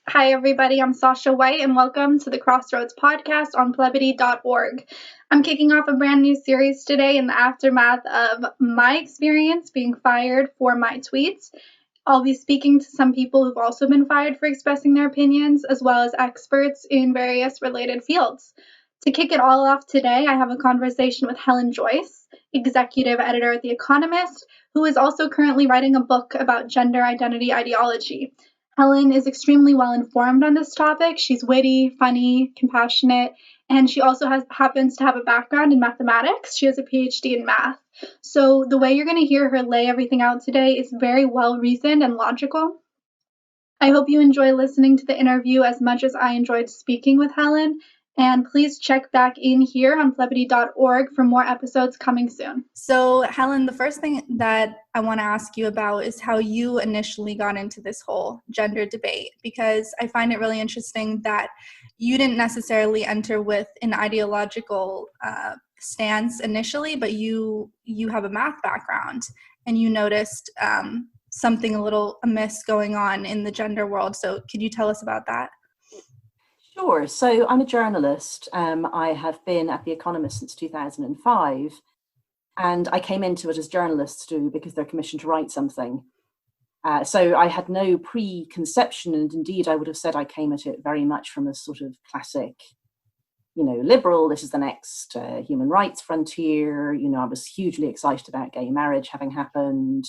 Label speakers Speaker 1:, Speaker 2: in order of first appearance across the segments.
Speaker 1: Hi, everybody. I'm Sasha White, and welcome to the Crossroads podcast on plebity.org. I'm kicking off a brand new series today in the aftermath of my experience being fired for my tweets. I'll be speaking to some people who've also been fired for expressing their opinions, as well as experts in various related fields. To kick it all off today, I have a conversation with Helen Joyce, executive editor at The Economist, who is also currently writing a book about gender identity ideology. Helen is extremely well informed on this topic. She's witty, funny, compassionate, and she also happens to have a background in mathematics. She has a PhD in math. So the way you're going to hear her lay everything out today is very well reasoned and logical. I hope you enjoy listening to the interview as much as I enjoyed speaking with Helen. And please check back in here on plebity.org for more episodes coming soon. So, Helen, the first thing that I want to ask you about is how you initially got into this whole gender debate, because I find it really interesting that you didn't necessarily enter with an ideological stance initially, but you have a math background and you noticed something a little amiss going on in the gender world. So could you tell us about that?
Speaker 2: Sure. So I'm a journalist. I have been at The Economist since 2005, and I came into it as journalists do because they're commissioned to write something. So I had no preconception, and indeed I would have said I came at it very much from a sort of classic, liberal, this is the next human rights frontier. I was hugely excited about gay marriage having happened.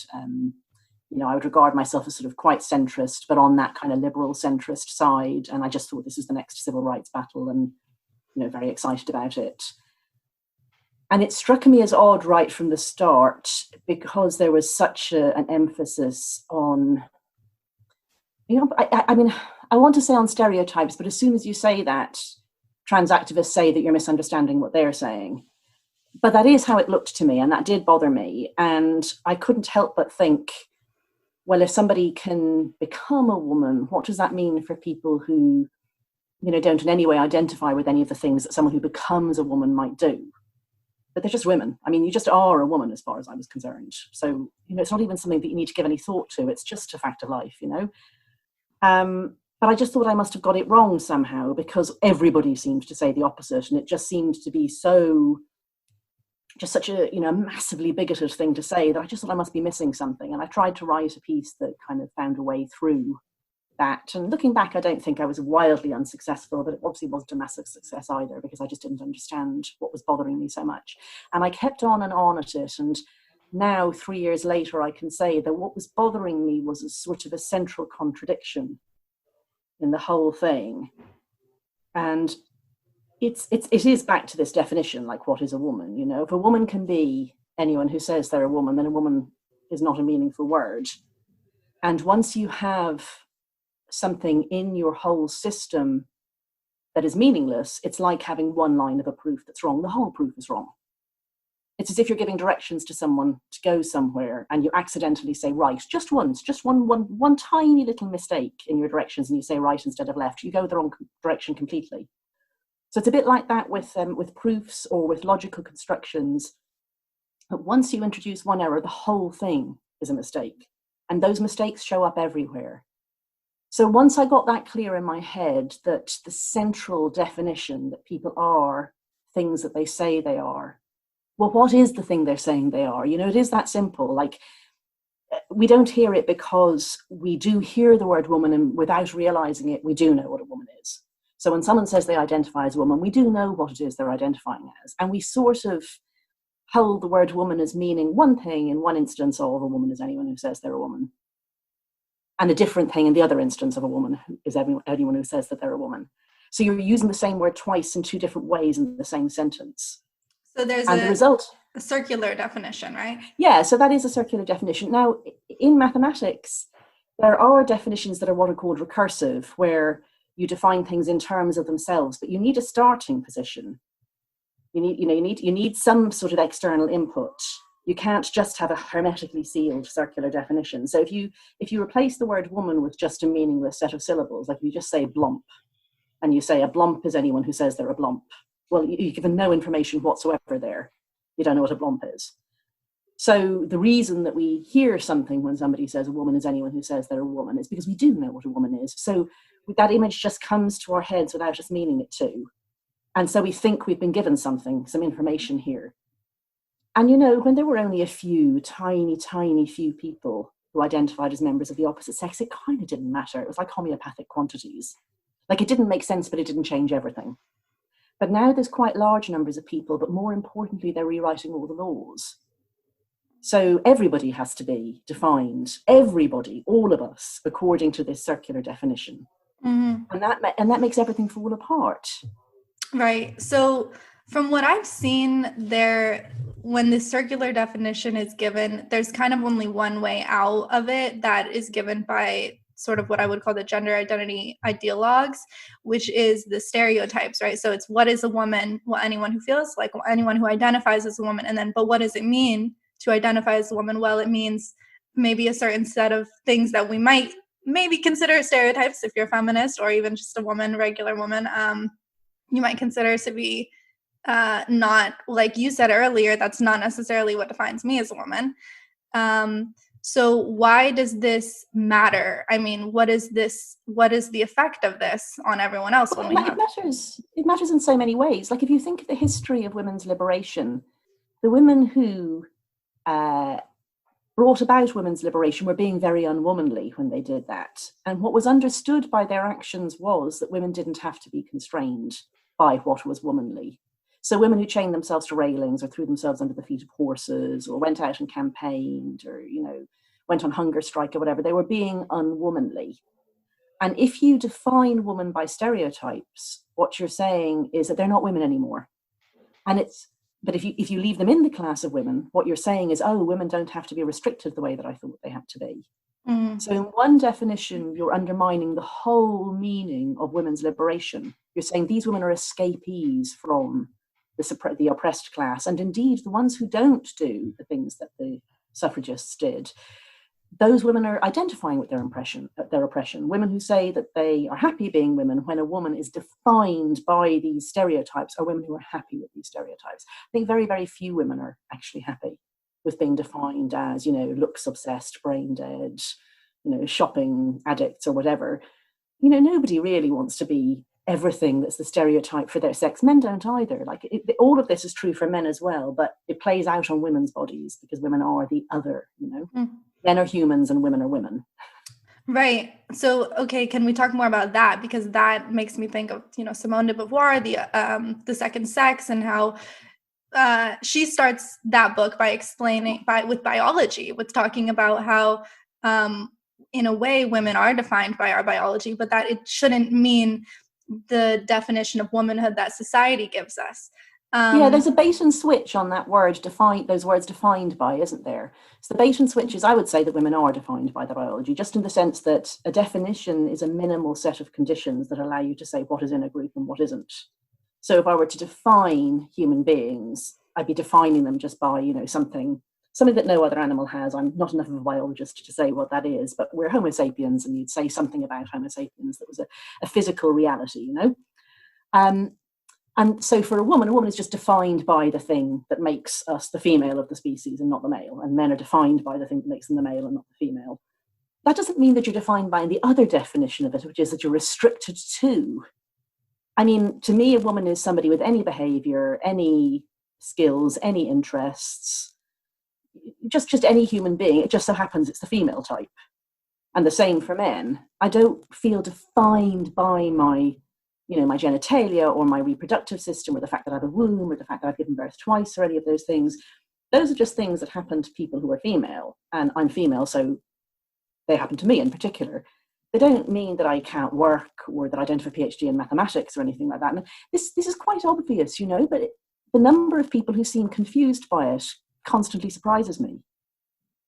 Speaker 2: I would regard myself as sort of quite centrist, but on that kind of liberal centrist side. And I just thought this is the next civil rights battle and, very excited about it. And it struck me as odd right from the start because there was such an emphasis on, I want to say on stereotypes, but as soon as you say that, trans activists say that you're misunderstanding what they're saying. But that is how it looked to me, and that did bother me. And I couldn't help but think, well, if somebody can become a woman, what does that mean for people who, don't in any way identify with any of the things that someone who becomes a woman might do? But they're just women. I mean, you just are a woman as far as I was concerned. So, it's not even something that you need to give any thought to. It's just a fact of life, But I just thought I must have got it wrong somehow because everybody seems to say the opposite. And it just seemed to be just such a massively bigoted thing to say that I just thought I must be missing something. And I tried to write a piece that kind of found a way through that. And looking back, I don't think I was wildly unsuccessful, but it obviously wasn't a massive success either because I just didn't understand what was bothering me so much. And I kept on and on at it. And now, 3 years later, I can say that what was bothering me was a sort of a central contradiction in the whole thing. And it is back to this definition, like what is a woman? If a woman can be anyone who says they're a woman, then a woman is not a meaningful word. And once you have something in your whole system that is meaningless, it's like having one line of a proof that's wrong. The whole proof is wrong. It's as if you're giving directions to someone to go somewhere and you accidentally say right, just once, just one tiny little mistake in your directions and you say right instead of left. You go the wrong direction completely. So it's a bit like that with proofs or with logical constructions. But once you introduce one error, the whole thing is a mistake. And those mistakes show up everywhere. So once I got that clear in my head that the central definition that people are things that they say they are, well, what is the thing they're saying they are? It is that simple. Like, we don't hear it because we do hear the word woman, and without realizing it, we do know what a woman is. So when someone says they identify as a woman, we do know what it is they're identifying as. And we sort of hold the word woman as meaning one thing in one instance of a woman is anyone who says they're a woman. And a different thing in the other instance of a woman is anyone who says that they're a woman. So you're using the same word twice in two different ways in the same sentence.
Speaker 1: So there's
Speaker 2: the result,
Speaker 1: a circular definition, right?
Speaker 2: Yeah, so that is a circular definition. Now, in mathematics, there are definitions that are what are called recursive, where you define things in terms of themselves, but you need a starting position. You need some sort of external input. You can't just have a hermetically sealed circular definition. So if you replace the word woman with just a meaningless set of syllables, like if you just say blump, and you say a blump is anyone who says they're a blump, well, you've given no information whatsoever there. You don't know what a blump is. So the reason that we hear something when somebody says a woman is anyone who says they're a woman is because we do know what a woman is. So that image just comes to our heads without us meaning it to. And so we think we've been given something, some information here. And, you know, when there were only a few, tiny few people who identified as members of the opposite sex, it kind of didn't matter. It was like homeopathic quantities. Like, it didn't make sense, but it didn't change everything. But now there's quite large numbers of people, but more importantly, they're rewriting all the laws. So everybody has to be defined, everybody, all of us, according to this circular definition. And that makes everything fall apart.
Speaker 1: Right. So from what I've seen there, when the circular definition is given, there's kind of only one way out of it that is given by sort of what I would call the gender identity ideologues, which is the stereotypes, right? So it's what is a woman? Well, anyone who feels like, anyone who identifies as a woman. And then, but what does it mean to identify as a woman? Well, it means maybe a certain set of things that we might maybe consider stereotypes if you're a feminist or even just a woman, regular woman. You might consider to be not, like you said earlier, that's not necessarily what defines me as a woman. So why does this matter? I mean, what is the effect of this on everyone else?
Speaker 2: Well, it matters in so many ways. Like, if you think of the history of women's liberation, the women who brought about women's liberation were being very unwomanly when they did that. And what was understood by their actions was that women didn't have to be constrained by what was womanly. So women who chained themselves to railings or threw themselves under the feet of horses or went out and campaigned or, you know, went on hunger strike or whatever, they were being unwomanly. And if you define woman by stereotypes, what you're saying is that they're not women anymore. But if you leave them in the class of women, what you're saying is, oh, women don't have to be restricted the way that I thought they had to be. So in one definition, you're undermining the whole meaning of women's liberation. You're saying these women are escapees from the oppressed class. And indeed, the ones who don't do the things that the suffragists did, those women are identifying with their oppression. Women who say that they are happy being women when a woman is defined by these stereotypes are women who are happy with these stereotypes. I think very, very few women are actually happy with being defined as, you know, looks obsessed, brain dead, you know, shopping addicts or whatever. You know, nobody really wants to be everything that's the stereotype for their sex. Men don't either. Like, all of this is true for men as well, but it plays out on women's bodies because women are the other, you know. Men are humans and women are women.
Speaker 1: Right. So, okay, can we talk more about that? Because that makes me think of, you know, Simone de Beauvoir, the Second Sex, and how she starts that book by explaining with biology, with talking about how, in a way, women are defined by our biology, but that it shouldn't mean the definition of womanhood that society gives us.
Speaker 2: Yeah, there's a bait and switch on that word, those words defined by, isn't there? So the bait and switch is, I would say that women are defined by their biology, just in the sense that a definition is a minimal set of conditions that allow you to say what is in a group and what isn't. So if I were to define human beings, I'd be defining them just by, you know, something that no other animal has. I'm not enough of a biologist to say what that is, but we're Homo sapiens, and you'd say something about Homo sapiens that was a physical reality, you know? And so for a woman is just defined by the thing that makes us the female of the species and not the male. And men are defined by the thing that makes them the male and not the female. That doesn't mean that you're defined by the other definition of it, which is that you're restricted to. I mean, to me, a woman is somebody with any behavior, any skills, any interests, just any human being. It just so happens it's the female type. And the same for men. I don't feel defined by my genitalia or my reproductive system or the fact that I have a womb or the fact that I've given birth twice or any of those things. Those are just things that happen to people who are female, and I'm female, so they happen to me in particular. They don't mean that I can't work or that I don't have a PhD in mathematics or anything like that. And this is quite obvious, you know, but the number of people who seem confused by it constantly surprises me.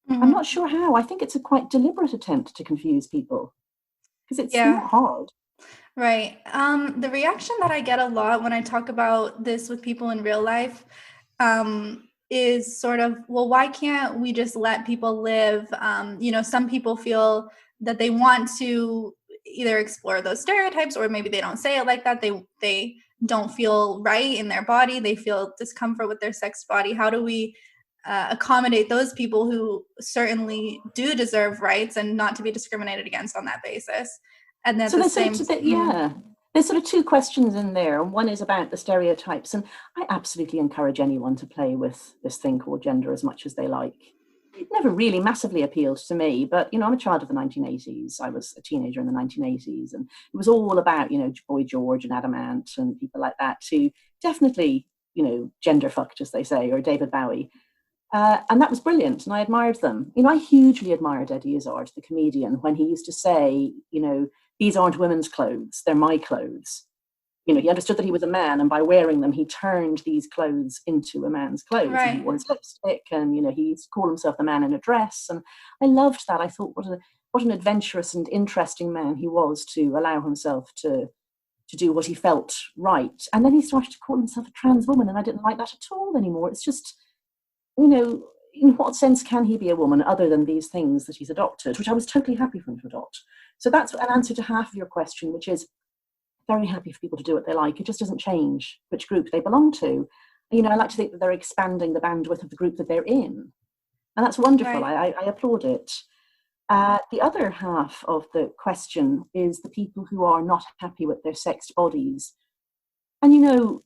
Speaker 2: I'm not sure how. I think it's a quite deliberate attempt to confuse people because it's not hard.
Speaker 1: Right. The reaction that I get a lot when I talk about this with people in real life is sort of, well, why can't we just let people live? You know, some people feel that they want to either explore those stereotypes, or maybe they don't say it like that. They don't feel right in their body. They feel discomfort with their sex body. How do we accommodate those people who certainly do deserve rights and not to be discriminated against on that basis? And at
Speaker 2: So
Speaker 1: the
Speaker 2: there's
Speaker 1: same
Speaker 2: sort of, there's sort of two questions in there, and one is about the stereotypes, and I absolutely encourage anyone to play with this thing called gender as much as they like. It never really massively appealed to me, but I'm a child of the 1980s. I was a teenager in the 1980s, and it was all about Boy George and Adamant and people like that, who definitely gender fucked, as they say, or David Bowie. And that was brilliant, and I admired them. I hugely admired Eddie Izzard, the comedian, when he used to say, these aren't women's clothes, they're my clothes. He understood that he was a man, and by wearing them, he turned these clothes into a man's clothes.
Speaker 1: Right.
Speaker 2: And he wore his lipstick, and he called himself the man in a dress. And I loved that. I thought, what an adventurous and interesting man he was to allow himself to do what he felt right. And then he started to call himself a trans woman, and I didn't like that at all anymore. It's just, in what sense can he be a woman other than these things that he's adopted, which I was totally happy for him to adopt. So that's an answer to half of your question, which is very happy for people to do what they like. It just doesn't change which group they belong to. I like to think that they're expanding the bandwidth of the group that they're in. And that's wonderful.
Speaker 1: Right.
Speaker 2: I applaud it. The other half of the question is the people who are not happy with their sexed bodies. And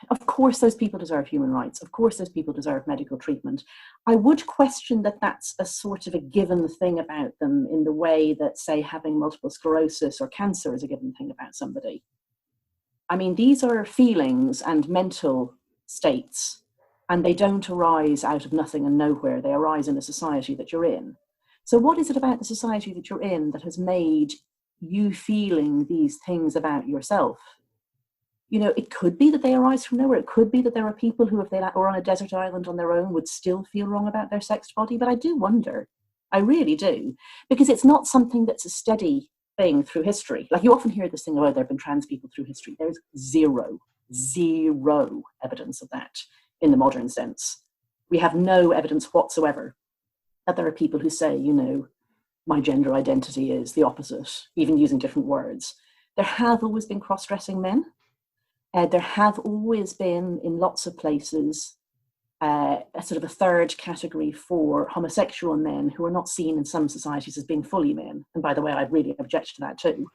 Speaker 2: of course, those people deserve human rights. Of course, those people deserve medical treatment. I would question that that's a sort of a given thing about them in the way that, say, having multiple sclerosis or cancer is a given thing about somebody. I mean, these are feelings and mental states, and they don't arise out of nothing and nowhere. They arise in a society that you're in. So what is it about the society that you're in that has made you feeling these things about yourself? It could be that they arise from nowhere. It could be that there are people who, if they were on a desert island on their own, would still feel wrong about their sexed body. But I do wonder. I really do. Because it's not something that's a steady thing through history. Like, you often hear this thing, there have been trans people through history. There's zero evidence of that in the modern sense. We have no evidence whatsoever that there are people who say, my gender identity is the opposite, even using different words. There have always been cross-dressing men. There have always been, in lots of places, a sort of a third category for homosexual men who are not seen in some societies as being fully men. And by the way, I really object to that too.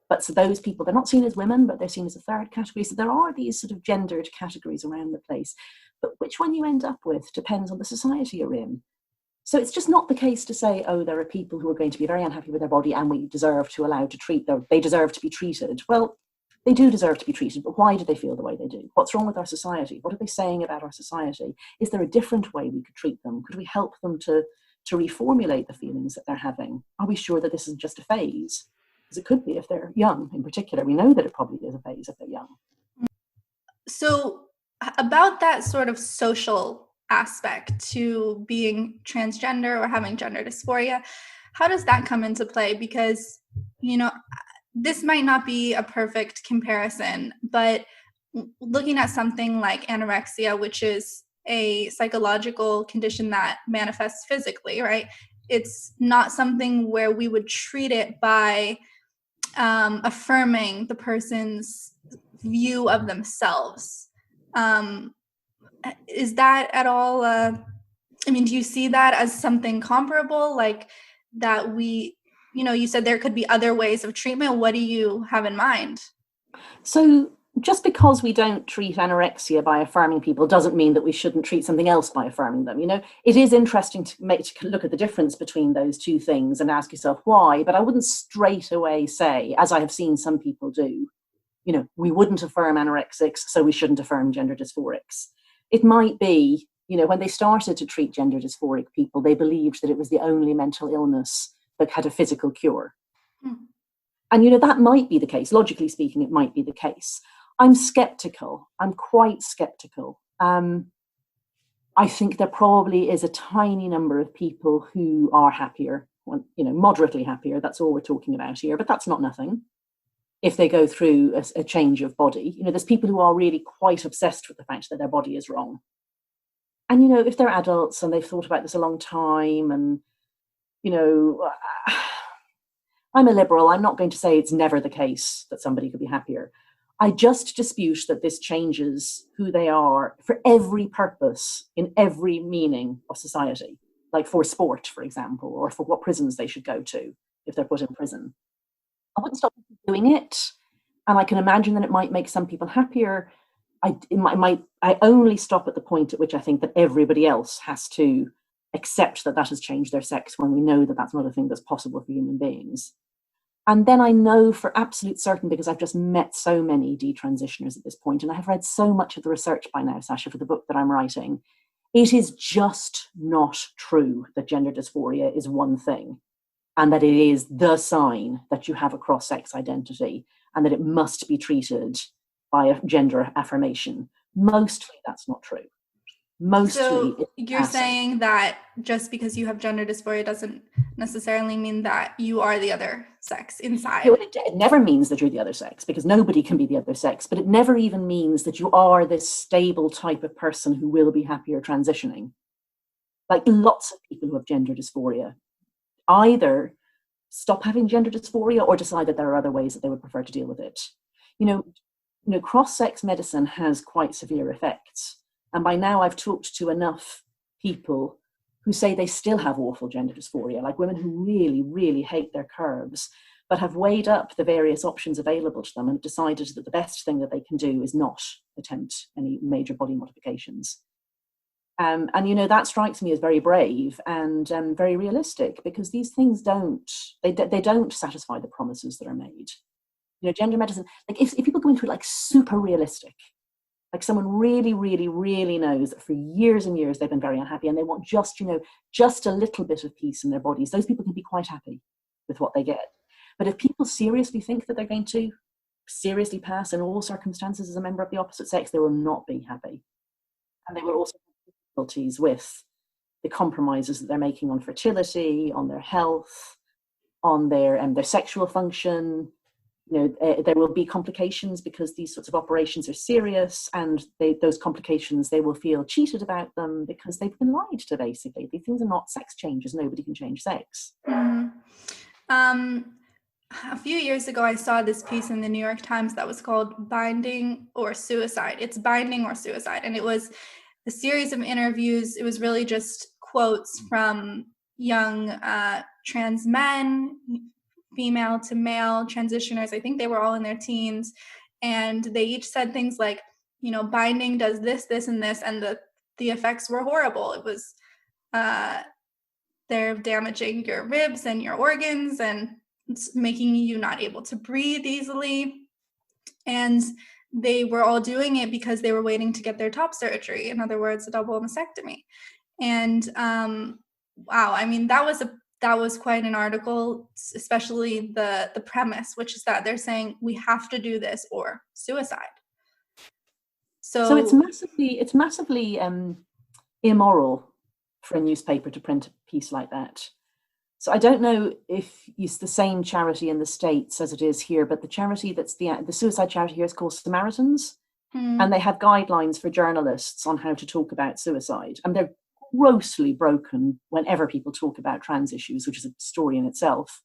Speaker 2: But so those people, they're not seen as women, but they're seen as a third category. So there are these sort of gendered categories around the place. But which one you end up with depends on the society you're in. So it's just not the case to say, there are people who are going to be very unhappy with their body and we deserve to allow to treat them. They deserve to be treated. Well, they do deserve to be treated, but why do they feel the way they do? What's wrong with our society? What are they saying about our society? Is there a different way we could treat them? Could we help them to reformulate the feelings that they're having? Are we sure that this is just a phase? Because it could be if they're young in particular. We know that it probably is a phase if they're young.
Speaker 1: So about that sort of social aspect to being transgender or having gender dysphoria, how does that come into play? Because, this might not be a perfect comparison, but looking at something like anorexia, which is a psychological condition that manifests physically, right? It's not something where we would treat it by affirming the person's view of themselves. Is that at all, do you see that as something comparable, like that you said there could be other ways of treatment? What do you have in mind?
Speaker 2: So just because we don't treat anorexia by affirming people doesn't mean that we shouldn't treat something else by affirming them. It is interesting to look at the difference between those two things and ask yourself why, but I wouldn't straight away say, as I have seen some people do, we wouldn't affirm anorexics, so we shouldn't affirm gender dysphorics. It might be, when they started to treat gender dysphoric people, they believed that it was the only mental illness that had a physical cure. And, that might be the case. Logically speaking, it might be the case. I'm skeptical. I'm quite skeptical. I think there probably is a tiny number of people who are happier, moderately happier. That's all we're talking about here, but that's not nothing. If they go through a change of body, there's people who are really quite obsessed with the fact that their body is wrong. And, if they're adults and they've thought about this a long time and, I'm a liberal. I'm not going to say it's never the case that somebody could be happier. I just dispute that this changes who they are for every purpose in every meaning of society, like for sport, for example, or for what prisons they should go to if they're put in prison. I wouldn't stop people doing it. And I can imagine that it might make some people happier. I only stop at the point at which I think that everybody else has to accept that that has changed their sex, when we know that that's not a thing that's possible for human beings. And then I know for absolute certain, because I've just met so many detransitioners at this point, and I have read so much of the research by now, Sasha, for the book that I'm writing, it is just not true that gender dysphoria is one thing, and that it is the sign that you have a cross-sex identity, and that it must be treated by a gender affirmation. Mostly that's not true. Mostly.
Speaker 1: So you're saying that just because you have gender dysphoria doesn't necessarily mean that you are the other sex inside.
Speaker 2: It never means that you're the other sex, because nobody can be the other sex, but it never even means that you are this stable type of person who will be happier transitioning. Like, lots of people who have gender dysphoria either stop having gender dysphoria or decide that there are other ways that they would prefer to deal with it. You know, cross-sex medicine has quite severe effects. And by now I've talked to enough people who say they still have awful gender dysphoria, like women who really, really hate their curves, but have weighed up the various options available to them and decided that the best thing that they can do is not attempt any major body modifications. And, you know, that strikes me as very brave and very realistic, because these things don't satisfy the promises that are made. You know, gender medicine, like if people go into it like super realistic, like someone really, really, really knows that for years and years they've been very unhappy and they want just a little bit of peace in their bodies, those people can be quite happy with what they get. But if people seriously think that they're going to seriously pass in all circumstances as a member of the opposite sex, they will not be happy. And they will also have difficulties with the compromises that they're making on fertility, on their health, on their sexual function. You know, there will be complications because these sorts of operations are serious, and those complications, they will feel cheated about them because they've been lied to, basically. These things are not sex changes. Nobody can change sex.
Speaker 1: Mm-hmm. A few years ago, I saw this piece in the New York Times that was called Binding or Suicide. It's Binding or Suicide. And it was a series of interviews. It was really just quotes from young trans men, female to male transitioners. I think they were all in their teens, and they each said things like, you know, binding does this, this, and this, and the effects were horrible. It was they're damaging your ribs and your organs, and it's making you not able to breathe easily. And they were all doing it because they were waiting to get their top surgery. In other words, a double mastectomy. And wow, I mean, that was quite an article, especially the premise, which is that they're saying we have to do this or suicide. So
Speaker 2: it's massively immoral for a newspaper to print a piece like that. So I don't know if it's the same charity in the States as it is here, but the charity that's the suicide charity here is called Samaritans, and they have guidelines for journalists on how to talk about suicide, and they're grossly broken whenever people talk about trans issues, which is a story in itself.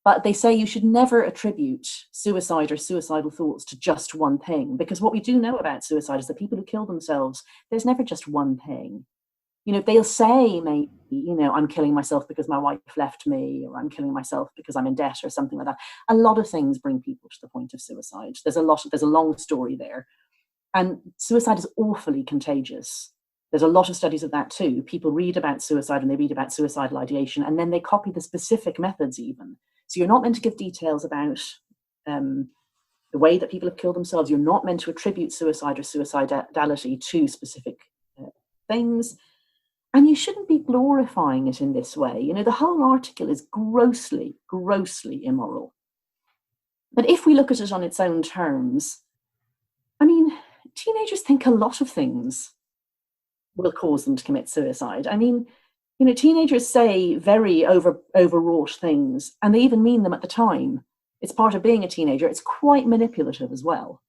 Speaker 2: But they say you should never attribute suicide or suicidal thoughts to just one thing, because what we do know about suicide is that people who kill themselves, there's never just one thing. You know, they'll say maybe, you know, I'm killing myself because my wife left me, or I'm killing myself because I'm in debt, or something like that. A lot of things bring people to the point of suicide. There's a long story there. And suicide is awfully contagious. There's a lot of studies of that too. People read about suicide and they read about suicidal ideation, and then they copy the specific methods even. So you're not meant to give details about the way that people have killed themselves. You're not meant to attribute suicide or suicidality to specific things. And you shouldn't be glorifying it in this way. You know, the whole article is grossly, grossly immoral. But if we look at it on its own terms, I mean, teenagers think a lot of things will cause them to commit suicide. I mean, you know, teenagers say very overwrought things, and they even mean them at the time. It's part of being a teenager. It's quite manipulative as well.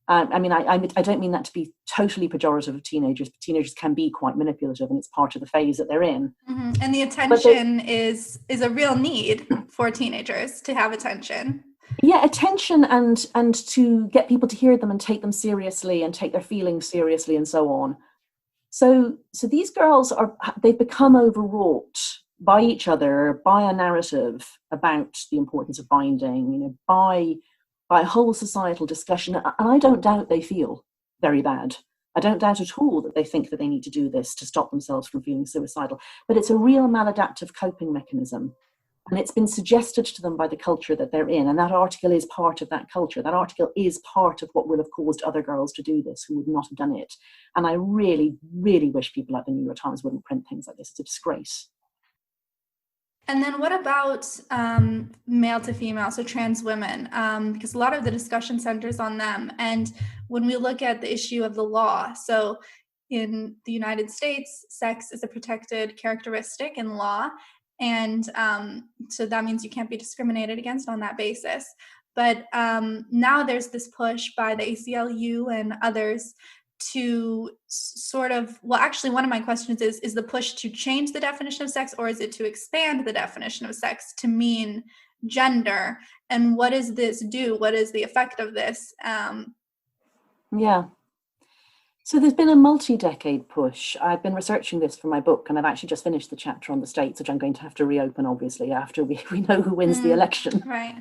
Speaker 2: I mean, I don't mean that to be totally pejorative of teenagers, but teenagers can be quite manipulative, and it's part of the phase that they're in.
Speaker 1: Mm-hmm. And the attention is a real need for teenagers to have attention.
Speaker 2: Yeah, attention and to get people to hear them and take them seriously and take their feelings seriously and so on. So these girls they've become overwrought by each other, by a narrative about the importance of binding, by a whole societal discussion. And I don't doubt they feel very bad. I don't doubt at all that they think that they need to do this to stop themselves from feeling suicidal. But it's a real maladaptive coping mechanism. And it's been suggested to them by the culture that they're in. And that article is part of that culture. That article is part of what will have caused other girls to do this who would not have done it. And I really, really wish people like the New York Times wouldn't print things like this. It's a disgrace.
Speaker 1: And then what about male to female, so trans women? Because a lot of the discussion centers on them. And when we look at the issue of the law, so in the United States, sex is a protected characteristic in law. And so that means you can't be discriminated against on that basis. But now there's this push by the ACLU and others to sort of, well, actually, one of my questions is the push to change the definition of sex, or is it to expand the definition of sex to mean gender? And what does this do? What is the effect of this?
Speaker 2: Yeah. So there's been a multi-decade push. I've been researching this for my book, and I've actually just finished the chapter on the states, which I'm going to have to reopen, obviously, after we know who wins the election.
Speaker 1: Right.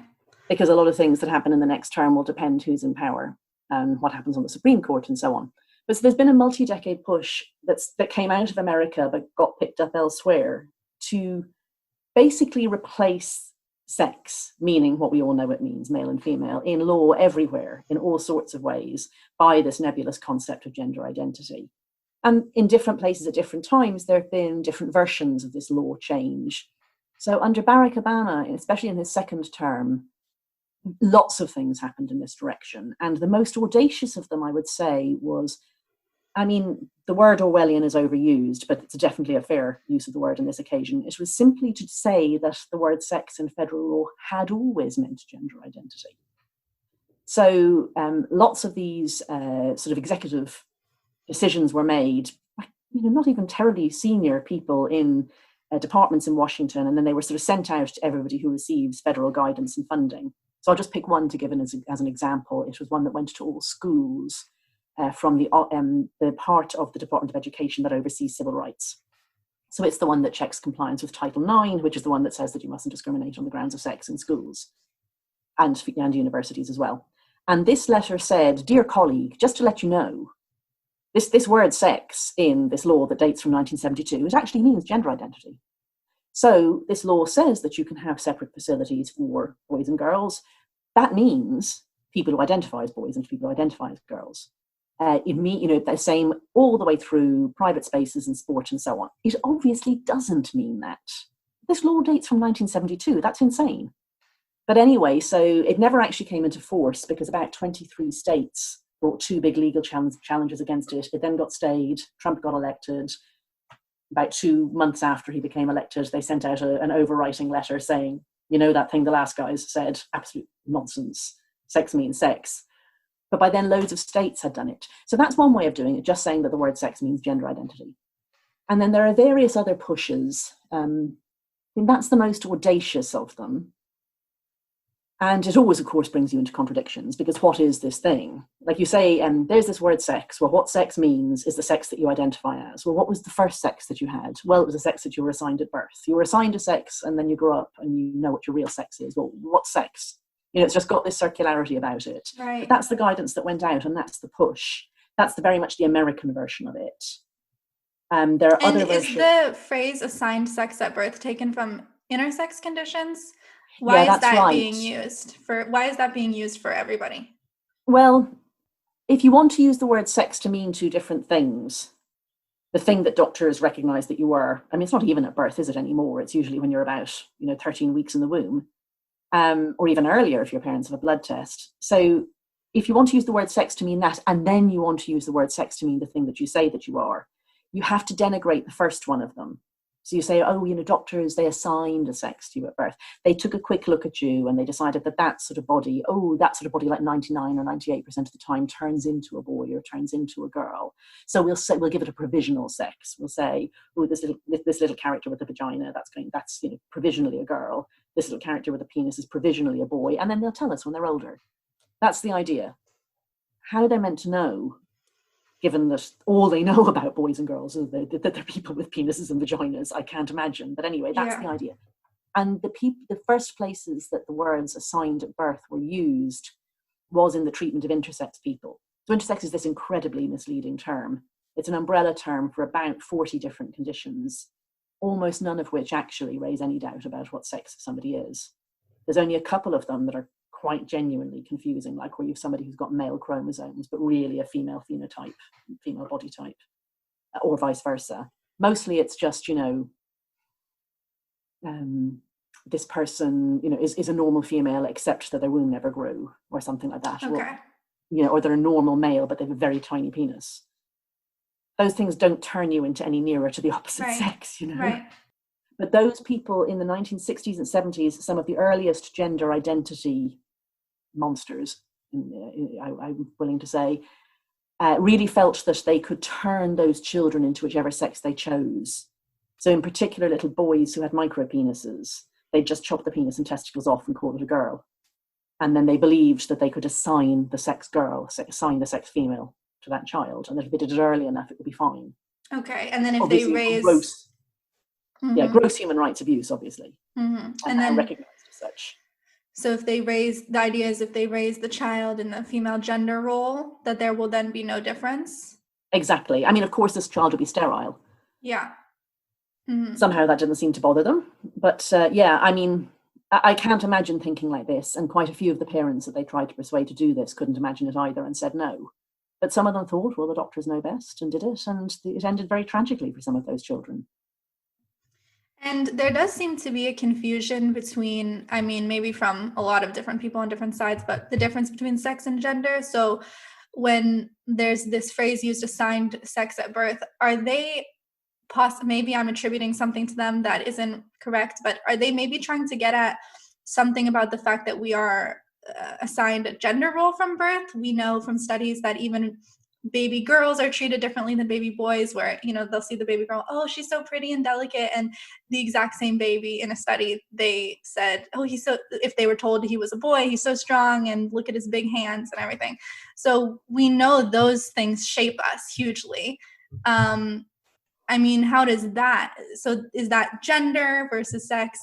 Speaker 2: Because a lot of things that happen in the next term will depend who's in power and what happens on the Supreme Court and so on. But so there's been a multi-decade push that came out of America but got picked up elsewhere to basically replace sex, meaning what we all know it means, male and female, in law everywhere, in all sorts of ways, by this nebulous concept of gender identity. And in different places at different times, there have been different versions of this law change. So under Barack Obama, especially in his second term, lots of things happened in this direction. And the most audacious of them, I would say, was, I mean, the word Orwellian is overused, but it's definitely a fair use of the word on this occasion. It was simply to say that the word sex in federal law had always meant gender identity. So lots of these sort of executive decisions were made by, not even terribly senior people in departments in Washington, and then they were sort of sent out to everybody who receives federal guidance and funding. So I'll just pick one to give as an example. It was one that went to all schools from the part of the Department of Education that oversees civil rights. So it's the one that checks compliance with Title IX, which is the one that says that you mustn't discriminate on the grounds of sex in schools and universities as well. And this letter said, "Dear colleague, just to let you know, this word sex in this law that dates from 1972, it actually means gender identity. So this law says that you can have separate facilities for boys and girls. That means people who identify as boys and people who identify as girls. The same all the way through private spaces and sport and so on. It obviously doesn't mean that. This law dates from 1972. That's insane. But anyway, so it never actually came into force because about 23 states brought two big legal challenges against it. It then got stayed. Trump got elected. About 2 months after he became elected, they sent out an overwriting letter saying, that thing the last guys said, absolute nonsense. Sex means sex. But by then, loads of states had done it. So that's one way of doing it, just saying that the word sex means gender identity. And then there are various other pushes. That's the most audacious of them. And it always, of course, brings you into contradictions, because what is this thing? Like you say, there's this word sex. Well, what sex means is the sex that you identify as. Well, what was the first sex that you had? Well, it was a sex that you were assigned at birth. You were assigned a sex, and then you grow up and you know what your real sex is. Well, what's sex? It's just got this circularity about it.
Speaker 1: Right.
Speaker 2: But that's the guidance that went out, and that's the push. That's very much the American version of it. There are other versions.
Speaker 1: Is the phrase assigned sex at birth taken from intersex conditions? Why is that being used for everybody?
Speaker 2: Well, if you want to use the word sex to mean two different things, the thing that doctors recognize that you are, it's not even at birth, is it anymore? It's usually when you're about, 13 weeks in the womb, or even earlier if your parents have a blood test. So if you want to use the word sex to mean that, and then you want to use the word sex to mean the thing that you say that you are, you have to denigrate the first one of them. So you say, doctors, they assigned a sex to you at birth. They took a quick look at you and they decided that sort of body like 99 or 98% of the time turns into a boy or turns into a girl. So we'll give it a provisional sex. We'll say, this little character with a vagina, that's provisionally a girl. This little character with a penis is provisionally a boy. And then they'll tell us when they're older. That's the idea. How they're meant to know given that all they know about boys and girls is that they're people with penises and vaginas. I can't imagine. But anyway, that's the idea. And the first places that the words assigned at birth were used was in the treatment of intersex people. So intersex is this incredibly misleading term. It's an umbrella term for about 40 different conditions, almost none of which actually raise any doubt about what sex somebody is. There's only a couple of them that are quite genuinely confusing, like where you have somebody who's got male chromosomes, but really a female phenotype, female body type, or vice versa. Mostly it's just, this person, is a normal female, except that their womb never grew, or something like that.
Speaker 1: Okay.
Speaker 2: Or they're a normal male, but they have a very tiny penis. Those things don't turn you into any nearer to the opposite sex,
Speaker 1: Right.
Speaker 2: But those people in the 1960s and 70s, some of the earliest gender identity monsters, I'm willing to say, really felt that they could turn those children into whichever sex they chose. So in particular, little boys who had micro penises, they'd just chop the penis and testicles off and call it a girl. And then they believed that they could assign the sex girl, assign the sex female to that child, and that if they did it early enough, it would be fine.
Speaker 1: Okay, and then if
Speaker 2: obviously,
Speaker 1: they raise...
Speaker 2: gross human rights abuse, obviously.
Speaker 1: And then
Speaker 2: recognized as such.
Speaker 1: So if they raise the child in the female gender role, that there will then be no difference?
Speaker 2: Exactly. I mean, of course, this child will be sterile.
Speaker 1: Yeah.
Speaker 2: Somehow that didn't seem to bother them. But I mean, I can't imagine thinking like this. And quite a few of the parents that they tried to persuade to do this couldn't imagine it either and said no. But some of them thought, well, the doctors know best, and did it. And it ended very tragically for some of those children.
Speaker 1: And there does seem to be a confusion between, I mean, maybe from a lot of different people on different sides, but the difference between sex and gender. So when there's this phrase used, assigned sex at birth, are they maybe I'm attributing something to them that isn't correct, but are they maybe trying to get at something about the fact that we are assigned a gender role from birth? We know from studies that even baby girls are treated differently than baby boys, where, they'll see the baby girl, oh, she's so pretty and delicate. And the exact same baby in a study, they said, oh, if they were told he was a boy, he's so strong and look at his big hands and everything. So we know those things shape us hugely. I mean, how does that, so is that gender versus sex?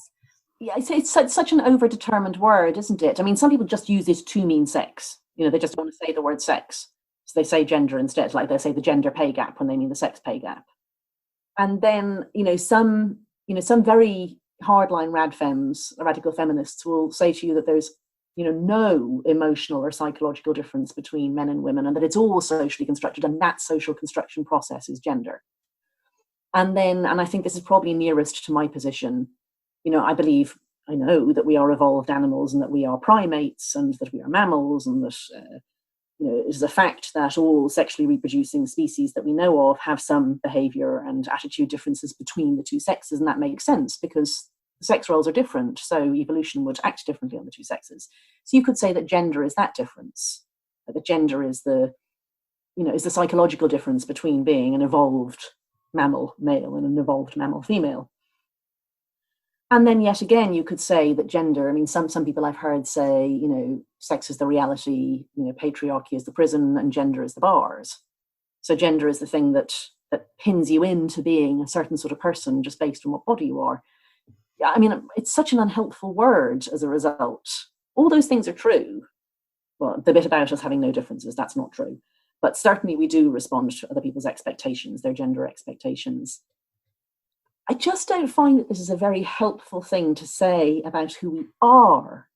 Speaker 2: Yeah, it's such an overdetermined word, isn't it? I mean, some people just use it to mean sex. They just want to say the word sex. So they say gender instead, like they say the gender pay gap when they mean the sex pay gap. And then, some very hardline radical feminists will say to you that there's, no emotional or psychological difference between men and women, and that it's all socially constructed, and that social construction process is gender. And I think this is probably nearest to my position, I know that we are evolved animals and that we are primates and that we are mammals, and that, it is a fact that all sexually reproducing species that we know of have some behavior and attitude differences between the two sexes. And that makes sense because the sex roles are different. So evolution would act differently on the two sexes. So you could say that gender is that difference, that gender is the psychological difference between being an evolved mammal male and an evolved mammal female. And then yet again, you could say that gender, I mean, some people I've heard say, sex is the reality, patriarchy is the prison, and gender is the bars. So gender is the thing that pins you into being a certain sort of person just based on what body you are. I mean, it's such an unhelpful word as a result. All those things are true. Well, the bit about us having no differences, that's not true. But certainly we do respond to other people's expectations, their gender expectations. I just don't find that this is a very helpful thing to say about who we are.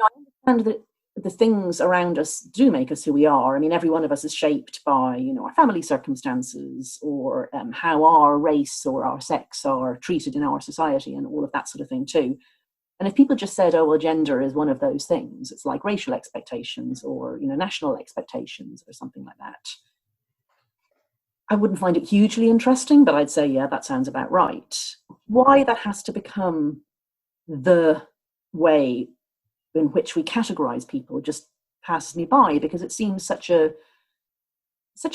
Speaker 2: I understand that the things around us do make us who we are. I mean, every one of us is shaped by, our family circumstances, or how our race or our sex are treated in our society, and all of that sort of thing too. And if people just said, oh, well, gender is one of those things, it's like racial expectations or, national expectations or something like that, I wouldn't find it hugely interesting, but I'd say, yeah, that sounds about right. Why that has to become the way in which we categorize people just passes me by, because it seems such a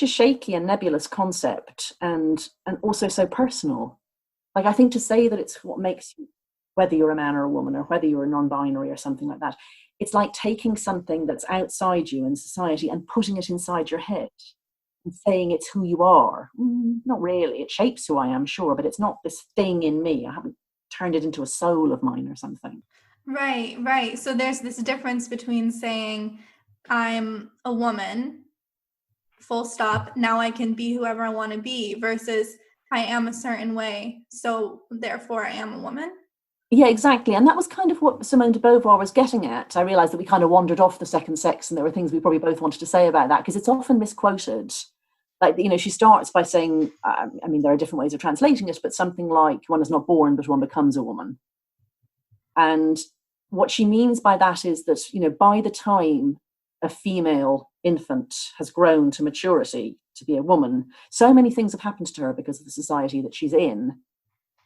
Speaker 2: shaky and nebulous concept, and also so personal. Like, I think to say that it's what makes you, whether you're a man or a woman, or whether you're a non-binary or something like that, it's like taking something that's outside you in society and putting it inside your head. saying it's who you are. Not really. It shapes who I am, sure, but it's not this thing in me. I haven't turned it into a soul of mine or something.
Speaker 1: Right. So there's this difference between saying I'm a woman, full stop, now I can be whoever I want to be, versus I am a certain way, so therefore I am a woman.
Speaker 2: Yeah, exactly. And that was kind of what Simone de Beauvoir was getting at. I realised that we kind of wandered off the second sex, and there were things we probably both wanted to say about that, because it's often misquoted. Like, she starts by saying, I mean, there are different ways of translating it, but something like, one is not born, but one becomes a woman. And what she means by that is that, by the time a female infant has grown to maturity, to be a woman, so many things have happened to her because of the society that she's in.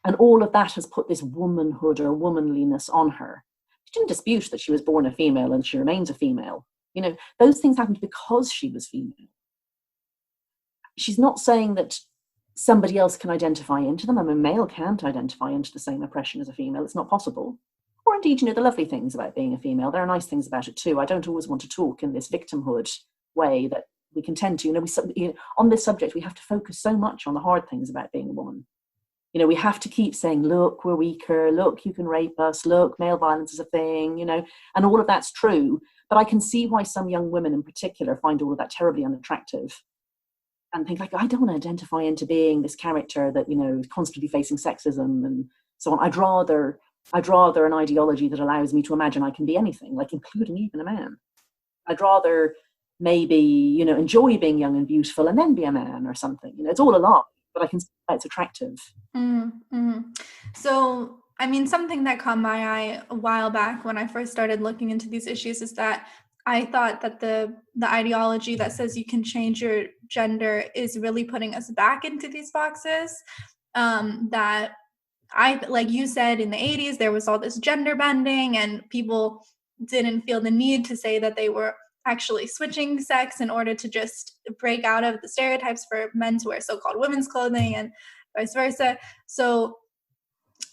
Speaker 2: And all of that has put this womanhood or womanliness on her. She didn't dispute that she was born a female and she remains a female. Those things happened because she was female. She's not saying that somebody else can identify into them. I mean, a male can't identify into the same oppression as a female. It's not possible. Or indeed, the lovely things about being a female. There are nice things about it too. I don't always want to talk in this victimhood way that we can tend to. On this subject, we have to focus so much on the hard things about being a woman. We have to keep saying, look, we're weaker, look, you can rape us, look, male violence is a thing, and all of that's true. But I can see why some young women in particular find all of that terribly unattractive and think, like, I don't want to identify into being this character that, is constantly facing sexism and so on. I'd rather an ideology that allows me to imagine I can be anything, like including even a man. I'd rather maybe, enjoy being young and beautiful and then be a man or something. It's all a lie, but I can see why it's attractive.
Speaker 1: Mm-hmm. So, I mean, something that caught my eye a while back when I first started looking into these issues is that I thought that the ideology that says you can change your gender is really putting us back into these boxes. That like you said, in the 80s, there was all this gender bending and people didn't feel the need to say that they were actually switching sex in order to just break out of the stereotypes for men to wear so-called women's clothing and vice versa. So,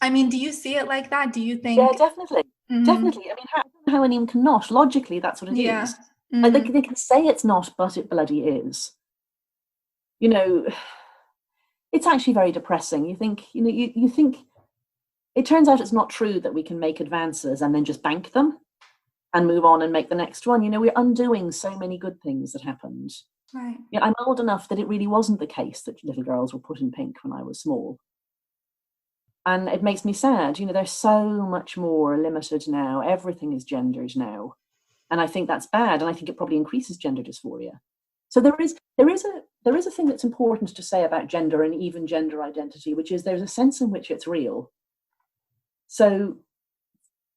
Speaker 1: I mean, do you see it like that? Do you think?
Speaker 2: Yeah, definitely. Mm-hmm. Definitely. I mean, how anyone cannot? Logically, that's what it is. Mm-hmm. Like they can say it's not, but it bloody is. It's actually very depressing. You think, you think it turns out it's not true that we can make advances and then just bank them and move on and make the next one. We're undoing so many good things that happened.
Speaker 1: Right.
Speaker 2: I'm old enough that it really wasn't the case that little girls were put in pink when I was small. And it makes me sad. They're so much more limited now. Everything is gendered now. And I think that's bad. And I think it probably increases gender dysphoria. So there is a thing that's important to say about gender and even gender identity, which is there's a sense in which it's real. So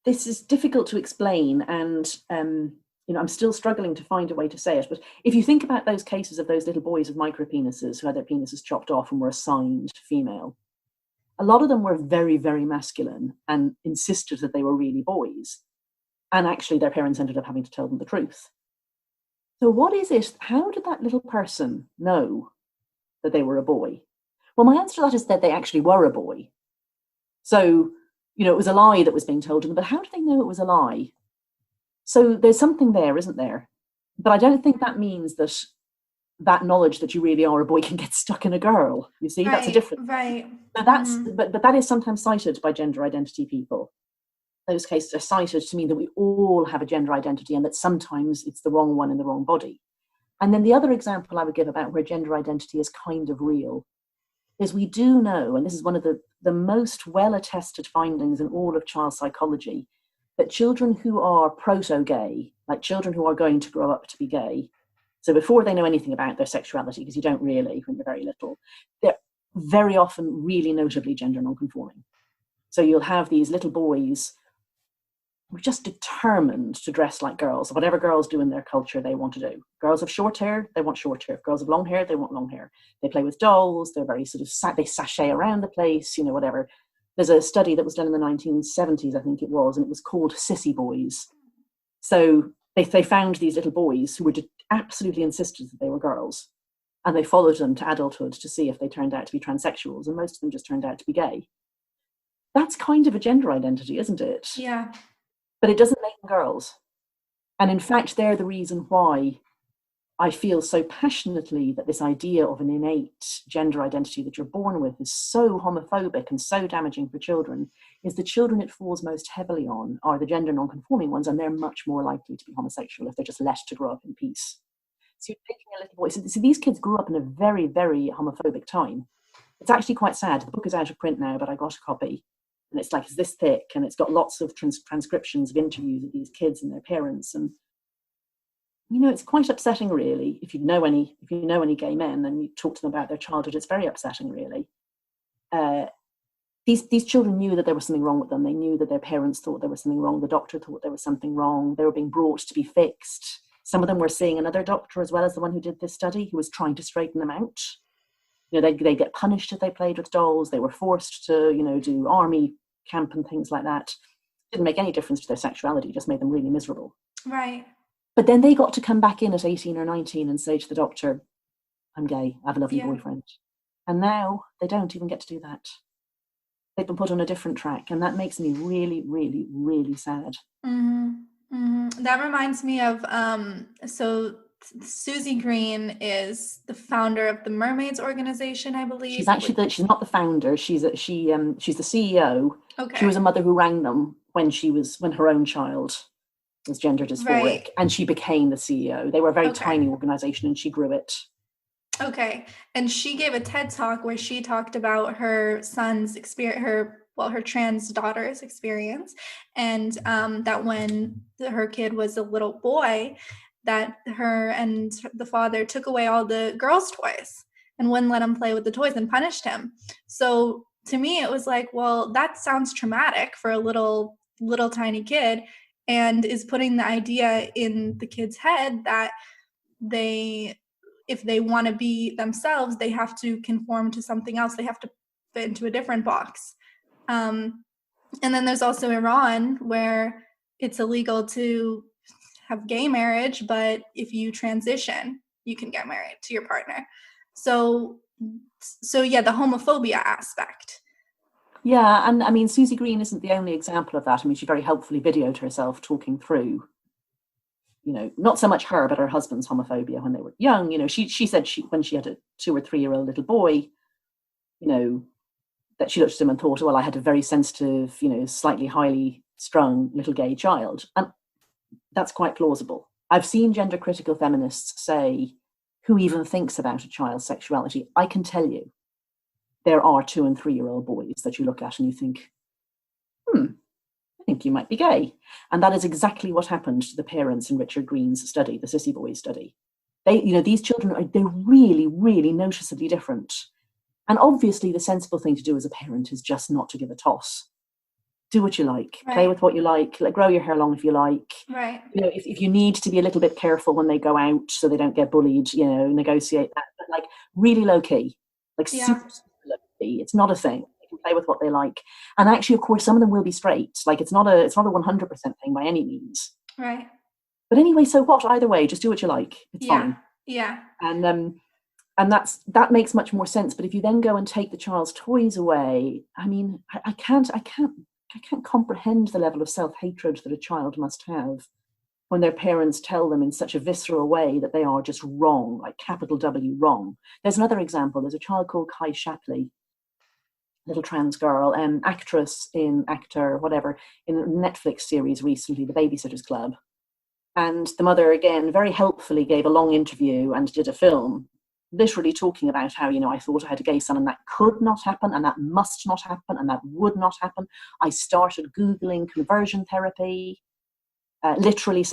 Speaker 2: this is difficult to explain, and I'm still struggling to find a way to say it. But if you think about those cases of those little boys with micropenises who had their penises chopped off and were assigned female, a lot of them were very, very masculine and insisted that they were really boys. And actually, their parents ended up having to tell them the truth. So what is it? How did that little person know that they were a boy? Well, my answer to that is that they actually were a boy. So, it was a lie that was being told to them, but how do they know it was a lie? So there's something there, isn't there? But I don't think that means that knowledge that you really are a boy can get stuck in a girl. You see, that's a difference.
Speaker 1: Right.
Speaker 2: So that's, but that is sometimes cited by gender identity people. Those cases are cited to mean that we all have a gender identity and that sometimes it's the wrong one in the wrong body. And then the other example I would give about where gender identity is kind of real is we do know, and this is one of the most well-attested findings in all of child psychology, that children who are proto-gay, like children who are going to grow up to be gay, so before they know anything about their sexuality, because you don't really when you're very little, they're very often really notably gender non-conforming. So you'll have these little boys who are just determined to dress like girls. Whatever girls do in their culture, they want to do. Girls have short hair, they want short hair. If girls have long hair, they want long hair. They play with dolls, they're very sort of, they sashay around the place, whatever. There's a study that was done in the 1970s, I think it was, and it was called Sissy Boys. So they found these little boys who were absolutely insistent that they were girls, and they followed them to adulthood to see if they turned out to be transsexuals, and most of them just turned out to be gay. That's kind of a gender identity, isn't it?
Speaker 1: Yeah.
Speaker 2: But it doesn't make them girls. And in fact, they're the reason why I feel so passionately that this idea of an innate gender identity that you're born with is so homophobic and so damaging for children, is the children it falls most heavily on are the gender non-conforming ones, and they're much more likely to be homosexual if they're just left to grow up in peace. So you're taking a little boy. So these kids grew up in a very, very homophobic time. It's actually quite sad. The book is out of print now, but I got a copy. And it's like, it's this thick, and it's got lots of transcriptions of interviews with these kids and their parents. And it's quite upsetting, really. If you know any gay men and you talk to them about their childhood, it's very upsetting, really. These children knew that there was something wrong with them. They knew that their parents thought there was something wrong. The doctor thought there was something wrong. They were being brought to be fixed. Some of them were seeing another doctor as well as the one who did this study, who was trying to straighten them out. They'd get punished if they played with dolls. They were forced to, do army camp and things like that. It didn't make any difference to their sexuality. It just made them really miserable.
Speaker 1: Right.
Speaker 2: But then they got to come back in at 18 or 19 and say to the doctor, I'm gay, I have a lovely boyfriend. And now they don't even get to do that. They've been put on a different track. And that makes me really, really, really sad.
Speaker 1: Mm-hmm. Mm-hmm. That reminds me of, so Susie Green is the founder of the Mermaids organization, I believe.
Speaker 2: She's actually she's not the founder. She's the CEO.
Speaker 1: Okay.
Speaker 2: She was a mother who rang them when her own child was gender dysphoric, right. And she became the CEO. They were a very tiny organization, and she grew it.
Speaker 1: Okay, and she gave a TED talk where she talked about her son's experience, her trans daughter's experience, and that when her kid was a little boy, that her and the father took away all the girls' toys and wouldn't let him play with the toys and punished him. So to me, it was like, well, that sounds traumatic for a little tiny kid, and is putting the idea in the kid's head that if they want to be themselves, they have to conform to something else. They have to fit into a different box. And then there's also Iran, where it's illegal to have gay marriage, but if you transition, you can get married to your partner. So yeah, the homophobia aspect.
Speaker 2: Yeah, and I mean, Susie Green isn't the only example of that. I mean, she very helpfully videoed herself talking through, not so much her, but her husband's homophobia when they were young. She said when she had a 2 or 3 year old little boy, that she looked at him and thought, well, I had a very sensitive, slightly highly strung little gay child. And that's quite plausible. I've seen gender critical feminists say, who even thinks about a child's sexuality? I can tell you, there are 2 and 3 year old boys that you look at and you think, I think you might be gay. And that is exactly what happened to the parents in Richard Green's study, the Sissy Boys study. These children, they're really, really noticeably different. And obviously the sensible thing to do as a parent is just not to give a toss. Do what you like, right. Play with what you like, grow your hair long if you like.
Speaker 1: Right.
Speaker 2: If you need to be a little bit careful when they go out so they don't get bullied, negotiate that, but really low key, super low key. It's not a thing. They can play with what they like. And actually, of course, some of them will be straight. It's not a 100% thing by any means.
Speaker 1: Right.
Speaker 2: But anyway, so what? Either way, just do what you like. It's fine.
Speaker 1: Yeah.
Speaker 2: And that makes much more sense. But if you then go and take the child's toys away, I mean, I can't comprehend the level of self-hatred that a child must have when their parents tell them in such a visceral way that they are just wrong, like capital W, wrong. There's another example. There's a child called Kai Shapley, little trans girl, actor, in a Netflix series recently, The Babysitter's Club. And the mother, again, very helpfully gave a long interview and did a film, literally talking about how, I thought I had a gay son and that could not happen and that must not happen and that would not happen. I started Googling conversion therapy, literally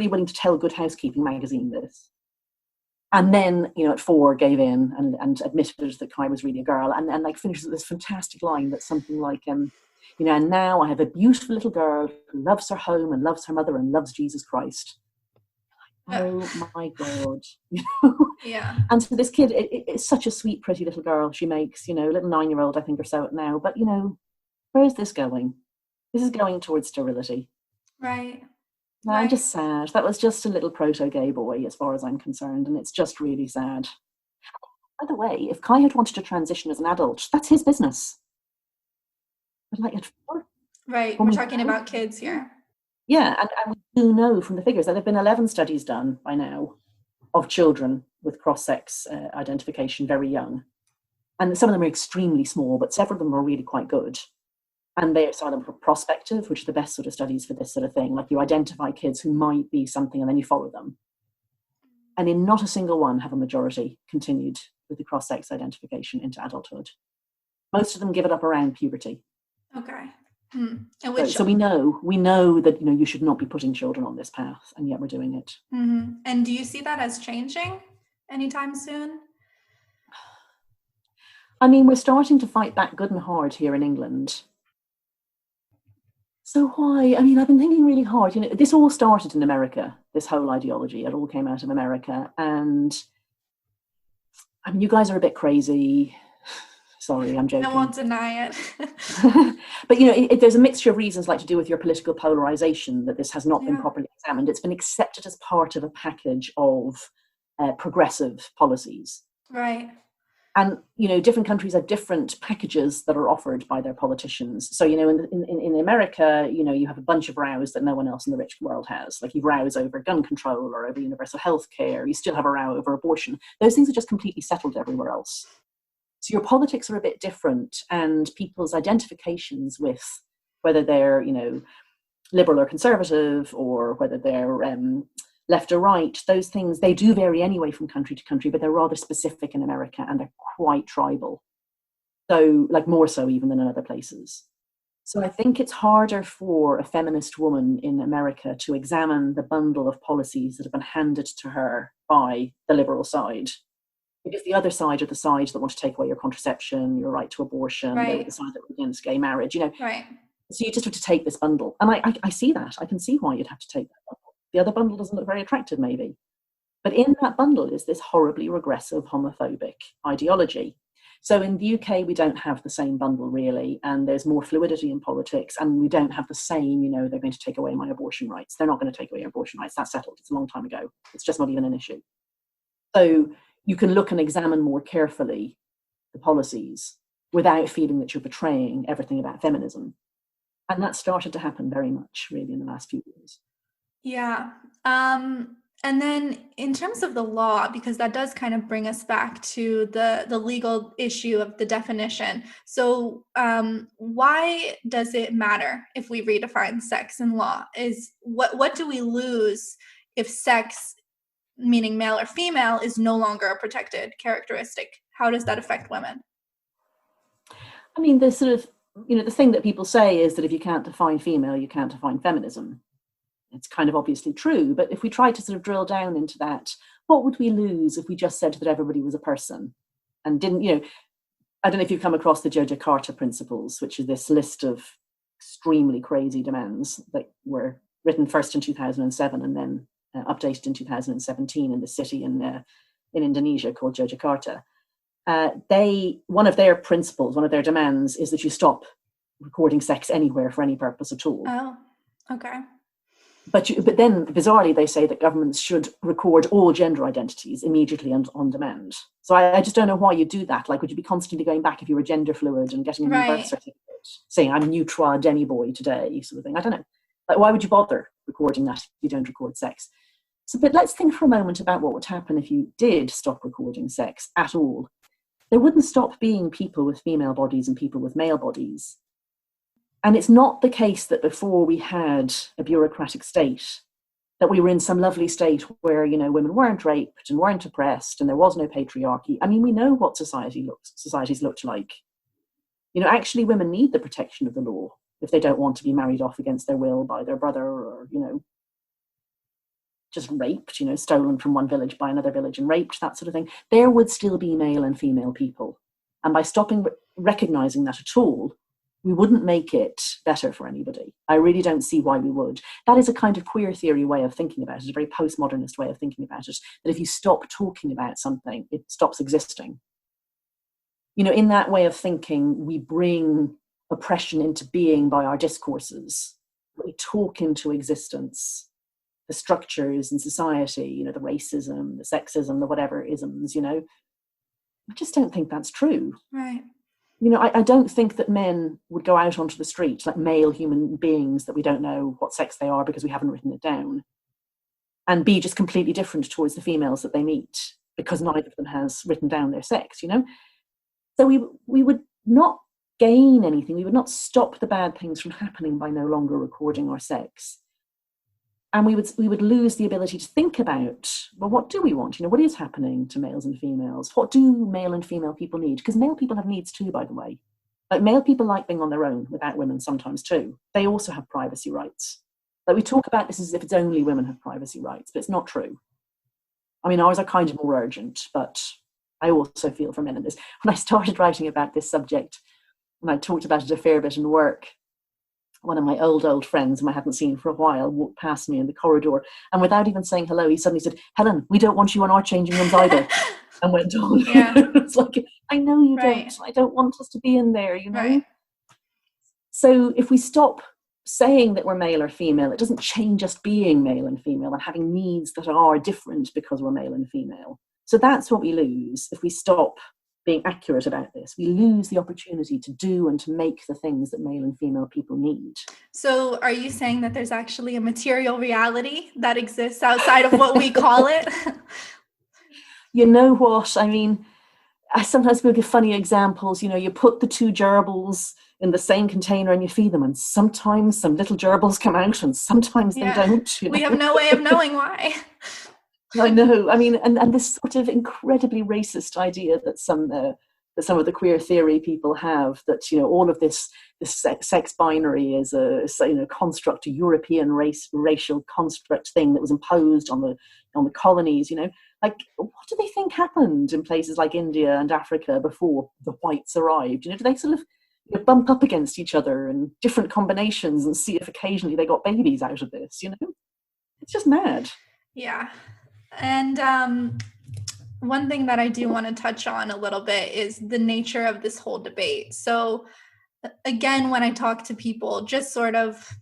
Speaker 2: willing to tell Good Housekeeping magazine this. And then, at 4 gave in and admitted that Kai was really a girl and finishes with this fantastic line that's something like, and now I have a beautiful little girl who loves her home and loves her mother and loves Jesus Christ. Oh my God.
Speaker 1: Yeah.
Speaker 2: And so this kid, it's such a sweet, pretty little girl she makes, little 9-year-old, I think, or so now. But, where is this going? This is going towards sterility.
Speaker 1: Right.
Speaker 2: No, I'm just sad. That was just a little proto-gay boy, as far as I'm concerned, and it's just really sad. By the way, if Kai had wanted to transition as an adult, that's his business. But
Speaker 1: right, we're talking about kids here.
Speaker 2: Yeah, and we do know from the figures that there have been 11 studies done by now of children with cross-sex identification very young. And some of them are extremely small, but several of them are really quite good. And some of them are prospective, which are the best sort of studies for this sort of thing. Like you identify kids who might be something and then you follow them. And in not a single one have a majority continued with the cross-sex identification into adulthood. Most of them give it up around puberty.
Speaker 1: Okay.
Speaker 2: So we know that you should not be putting children on this path, and yet we're doing it.
Speaker 1: Mm-hmm. And do you see that as changing anytime soon?
Speaker 2: I mean, we're starting to fight back good and hard here in England. So why? I mean, I've been thinking really hard. This all started in America, this whole ideology. It all came out of America. And I mean, you guys are a bit crazy. Sorry, I'm joking.
Speaker 1: I won't deny it.
Speaker 2: But, there's a mixture of reasons, like to do with your political polarization, that this has not been properly examined. It's been accepted as part of a package of progressive policies.
Speaker 1: Right.
Speaker 2: And, different countries have different packages that are offered by their politicians. So, in America, you have a bunch of rows that no one else in the rich world has. Like you've rows over gun control or over universal health care. You still have a row over abortion. Those things are just completely settled everywhere else. So your politics are a bit different, and people's identifications with whether they're, liberal or conservative, or whether they're left or right, those things, they do vary anyway from country to country, but they're rather specific in America, and they're quite tribal. So, like more so even than in other places. So I think it's harder for a feminist woman in America to examine the bundle of policies that have been handed to her by the liberal side. Because the other side are the side that want to take away your contraception, your right to abortion, they're the side that are against gay marriage,
Speaker 1: Right.
Speaker 2: So you just have to take this bundle. And I see that. I can see why you'd have to take that bundle. The other bundle doesn't look very attractive, maybe. But in that bundle is this horribly regressive homophobic ideology. So in the UK, we don't have the same bundle, really. And there's more fluidity in politics. And we don't have the same, they're going to take away my abortion rights. They're not going to take away your abortion rights. That's settled. It's a long time ago. It's just not even an issue. So you can look and examine more carefully the policies without feeling that you're betraying everything about feminism. And that started to happen very much, really, in the last few years.
Speaker 1: Yeah. And then in terms of the law, because that does kind of bring us back to the legal issue of the definition. So why does it matter if we redefine sex in law? What do we lose if sex, meaning male or female, is no longer a protected characteristic? How does that affect women?
Speaker 2: I mean, the sort of, the thing that people say is that if you can't define female, you can't define feminism. It's kind of obviously true, but if we try to sort of drill down into that, what would we lose if we just said that everybody was a person and didn't, I don't know if you've come across the Jakarta principles, which is this list of extremely crazy demands that were written first in 2007 and then updated in 2017 in the city in Indonesia called Jakarta. One of their principles, one of their demands is that you stop recording sex anywhere for any purpose at all.
Speaker 1: Oh, okay.
Speaker 2: But then, bizarrely, they say that governments should record all gender identities immediately and on demand. So I just don't know why you do that. Like, would you be constantly going back if you were gender fluid and getting a new birth certificate, saying I'm new trad Demi boy today, sort of thing? I don't know. Like, why would you bother recording that if you don't record sex? So, but let's think for a moment about what would happen if you did stop recording sex at all. There wouldn't stop being people with female bodies and people with male bodies. And it's not the case that before we had a bureaucratic state, that we were in some lovely state where, women weren't raped and weren't oppressed and there was no patriarchy. I mean, we know what societies looked like. Actually women need the protection of the law if they don't want to be married off against their will by their brother or, just raped, stolen from one village by another village and raped, that sort of thing. There would still be male and female people. And by stopping recognizing that at all, we wouldn't make it better for anybody. I really don't see why we would. That is a kind of queer theory way of thinking about it, a very postmodernist way of thinking about it, that if you stop talking about something, it stops existing. In that way of thinking, we bring oppression into being by our discourses. We talk into existence the structures in society, the racism, the sexism, the whatever isms, I just don't think that's true.
Speaker 1: Right.
Speaker 2: I don't think that men would go out onto the street like male human beings that we don't know what sex they are because we haven't written it down and B, just completely different towards the females that they meet, because neither of them has written down their sex, So we would not gain anything. We would not stop the bad things from happening by no longer recording our sex. And we would lose the ability to think about, well, what do we want? What is happening to males and females? What do male and female people need? Because male people have needs too, by the way. Like, male people like being on their own without women sometimes too. They also have privacy rights. Like, we talk about this as if it's only women have privacy rights, but it's not true. I mean, ours are kind of more urgent, but I also feel for men in this. When I started writing about this subject, and I talked about it a fair bit in work, one of my old friends, whom I hadn't seen for a while, walked past me in the corridor, and without even saying hello, he suddenly said, "Helen, we don't want you in our changing rooms either," and went on.
Speaker 1: Yeah.
Speaker 2: It's like, I know you
Speaker 1: Right.
Speaker 2: don't. I don't want us to be in there,
Speaker 1: Right.
Speaker 2: So if we stop saying that we're male or female, it doesn't change us being male and female and having needs that are different because we're male and female. So that's what we lose if we stop being accurate about this. We lose the opportunity to do and to make the things that male and female people need.
Speaker 1: So are you saying that there's actually a material reality that exists outside of what we call it?
Speaker 2: You know what? I mean, I sometimes will give funny examples. You put the two gerbils in the same container and you feed them, and sometimes some little gerbils come out and sometimes they don't.
Speaker 1: We have no way of knowing why.
Speaker 2: I know. I mean, and this sort of incredibly racist idea that some of the queer theory people have, that all of this sex binary is a construct, a European racial construct thing that was imposed on the colonies. Like, what do they think happened in places like India and Africa before the whites arrived? Do they sort of bump up against each other in different combinations and see if occasionally they got babies out of this? It's just mad.
Speaker 1: Yeah. And one thing that I do want to touch on a little bit is the nature of this whole debate. So again, when I talk to people, just sort of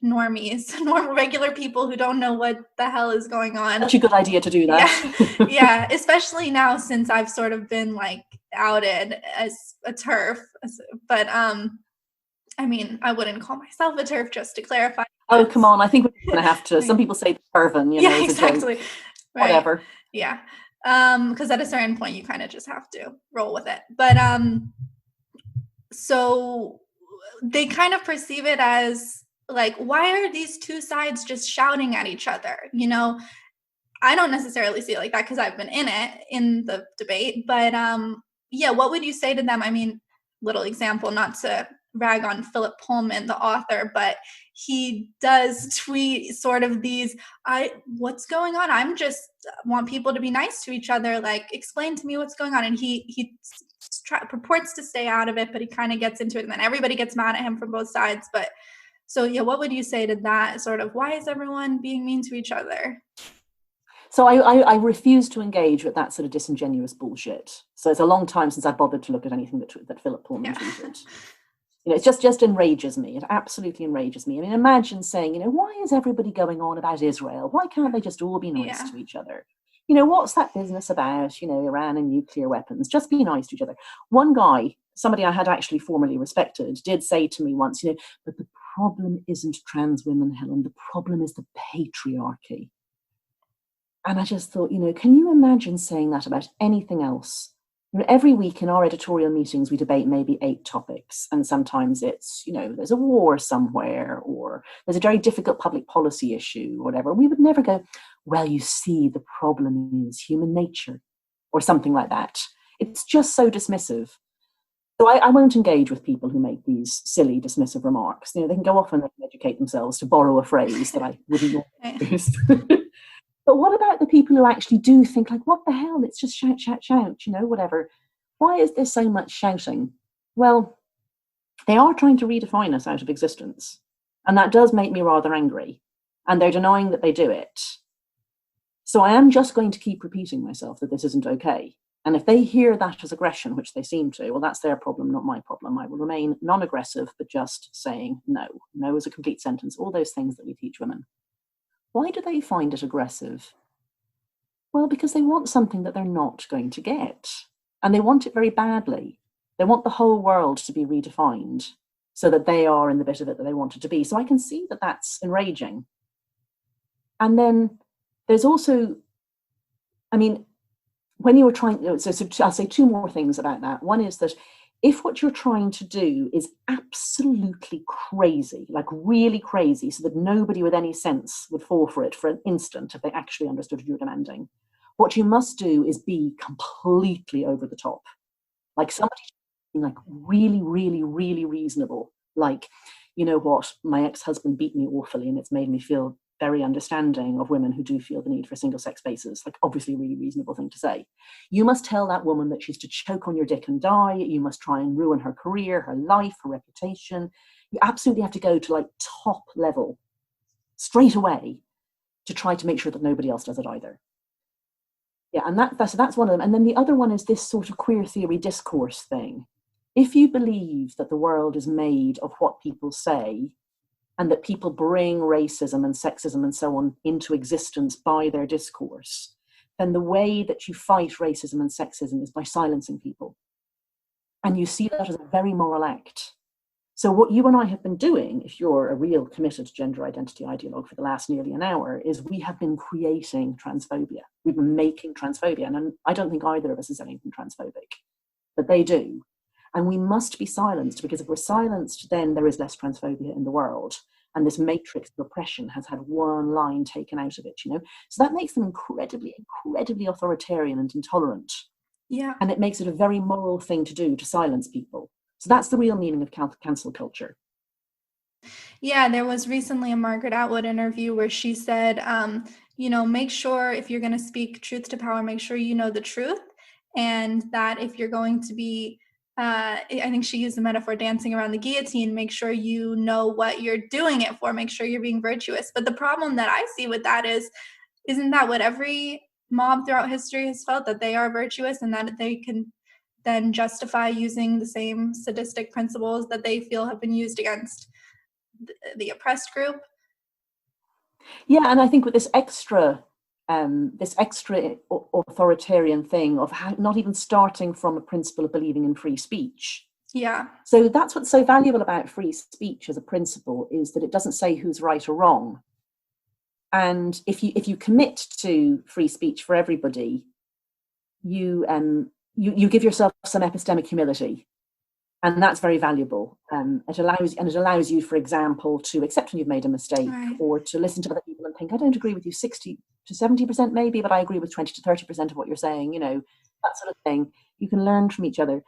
Speaker 1: normies, regular people who don't know what the hell is going on.
Speaker 2: Such a good idea to do that.
Speaker 1: Yeah, especially now since I've sort of been like outed as a TERF. But I mean, I wouldn't call myself a TERF, just to clarify.
Speaker 2: Oh, come on. I think we're going to have to. Some people say turban,
Speaker 1: yeah, exactly.
Speaker 2: Right. Whatever.
Speaker 1: Yeah. Because at a certain point, you kind of just have to roll with it. But so they kind of perceive it as like, why are these two sides just shouting at each other? I don't necessarily see it like that because I've been in the debate. But yeah, what would you say to them? I mean, little example, not to rag on Philip Pullman, the author, but he does tweet sort of these, what's going on? I'm just want people to be nice to each other. Like, explain to me what's going on. And he purports to stay out of it, but he kind of gets into it, and then everybody gets mad at him from both sides. But so yeah, what would you say to that sort of, why is everyone being mean to each other?
Speaker 2: So I refuse to engage with that sort of disingenuous bullshit. So it's a long time since I bothered to look at anything that Philip Pullman tweeted. It just enrages me. It absolutely enrages me. I mean, imagine saying, why is everybody going on about Israel? Why can't they just all be nice to each other? What's that business about, Iran and nuclear weapons? Just be nice to each other. One guy, somebody I had actually formerly respected, did say to me once, but the problem isn't trans women, Helen. The problem is the patriarchy. And I just thought, can you imagine saying that about anything else? Every week in our editorial meetings, we debate maybe 8 topics. And sometimes it's, there's a war somewhere, or there's a very difficult public policy issue, or whatever. We would never go, well, you see, the problem is human nature, or something like that. It's just so dismissive. So I won't engage with people who make these silly, dismissive remarks. They can go off and educate themselves, to borrow a phrase that I wouldn't normally use. But what about the people who actually do think, like, what the hell? It's just shout, shout, shout, whatever. Why is there so much shouting? Well, they are trying to redefine us out of existence. And that does make me rather angry. And they're denying that they do it. So I am just going to keep repeating myself that this isn't okay. And if they hear that as aggression, which they seem to, well, that's their problem, not my problem. I will remain non-aggressive, but just saying no. No is a complete sentence. All those things that we teach women. Why do they find it aggressive? Well, because they want something that they're not going to get. And they want it very badly. They want the whole world to be redefined so that they are in the bit of it that they want it to be. So I can see that that's enraging. And then there's also, I mean, when you were trying, so I'll say two more things about that. One is that if what you're trying to do is absolutely crazy, like really crazy, so that nobody with any sense would fall for it for an instant if they actually understood what you're demanding, what you must do is be completely over the top. Like somebody like really, really, really reasonable. Like, you know what, my ex-husband beat me awfully and it's made me feel very understanding of women who do feel the need for single-sex spaces. Like, obviously a really reasonable thing to say. You must tell that woman that she's to choke on your dick and die. You must try and ruin her career, her life, her reputation. You absolutely have to go to like top level straight away to try to make sure that nobody else does it either. Yeah, and that's one of them. And then the other one is this sort of queer theory discourse thing. If you believe that the world is made of what people say, and that people bring racism and sexism and so on into existence by their discourse, then the way that you fight racism and sexism is by silencing people. And you see that as a very moral act. So what you and I have been doing, if you're a real committed gender identity ideologue for the last nearly an hour, is we have been creating transphobia. We've been making transphobia. And I don't think either of us is anything transphobic, but they do. And we must be silenced, because if we're silenced, then there is less transphobia in the world. And this matrix of oppression has had one line taken out of it, you know? So that makes them incredibly, incredibly authoritarian and intolerant.
Speaker 1: Yeah.
Speaker 2: And it makes it a very moral thing to do to silence people. So that's the real meaning of cancel culture.
Speaker 1: Yeah, there was recently a Margaret Atwood interview where she said, make sure if you're going to speak truth to power, make sure you know the truth. And that if you're going to be, I think she used the metaphor dancing around the guillotine, make sure you know what you're doing it for, make sure you're being virtuous. But the problem that I see with that is, isn't that what every mob throughout history has felt, that they are virtuous and that they can then justify using the same sadistic principles that they feel have been used against the oppressed group?
Speaker 2: Yeah, and I think with this extra authoritarian thing of not even starting from a principle of believing in free speech.
Speaker 1: Yeah.
Speaker 2: So that's what's so valuable about free speech as a principle, is that it doesn't say who's right or wrong. And if you commit to free speech for everybody, you give yourself some epistemic humility. And that's very valuable. It allows you, for example, to accept when you've made a mistake, right, or to listen to other people and think, I don't agree with you 60 to 70% maybe, but I agree with 20 to 30% of what you're saying, you know, that sort of thing. You can learn from each other.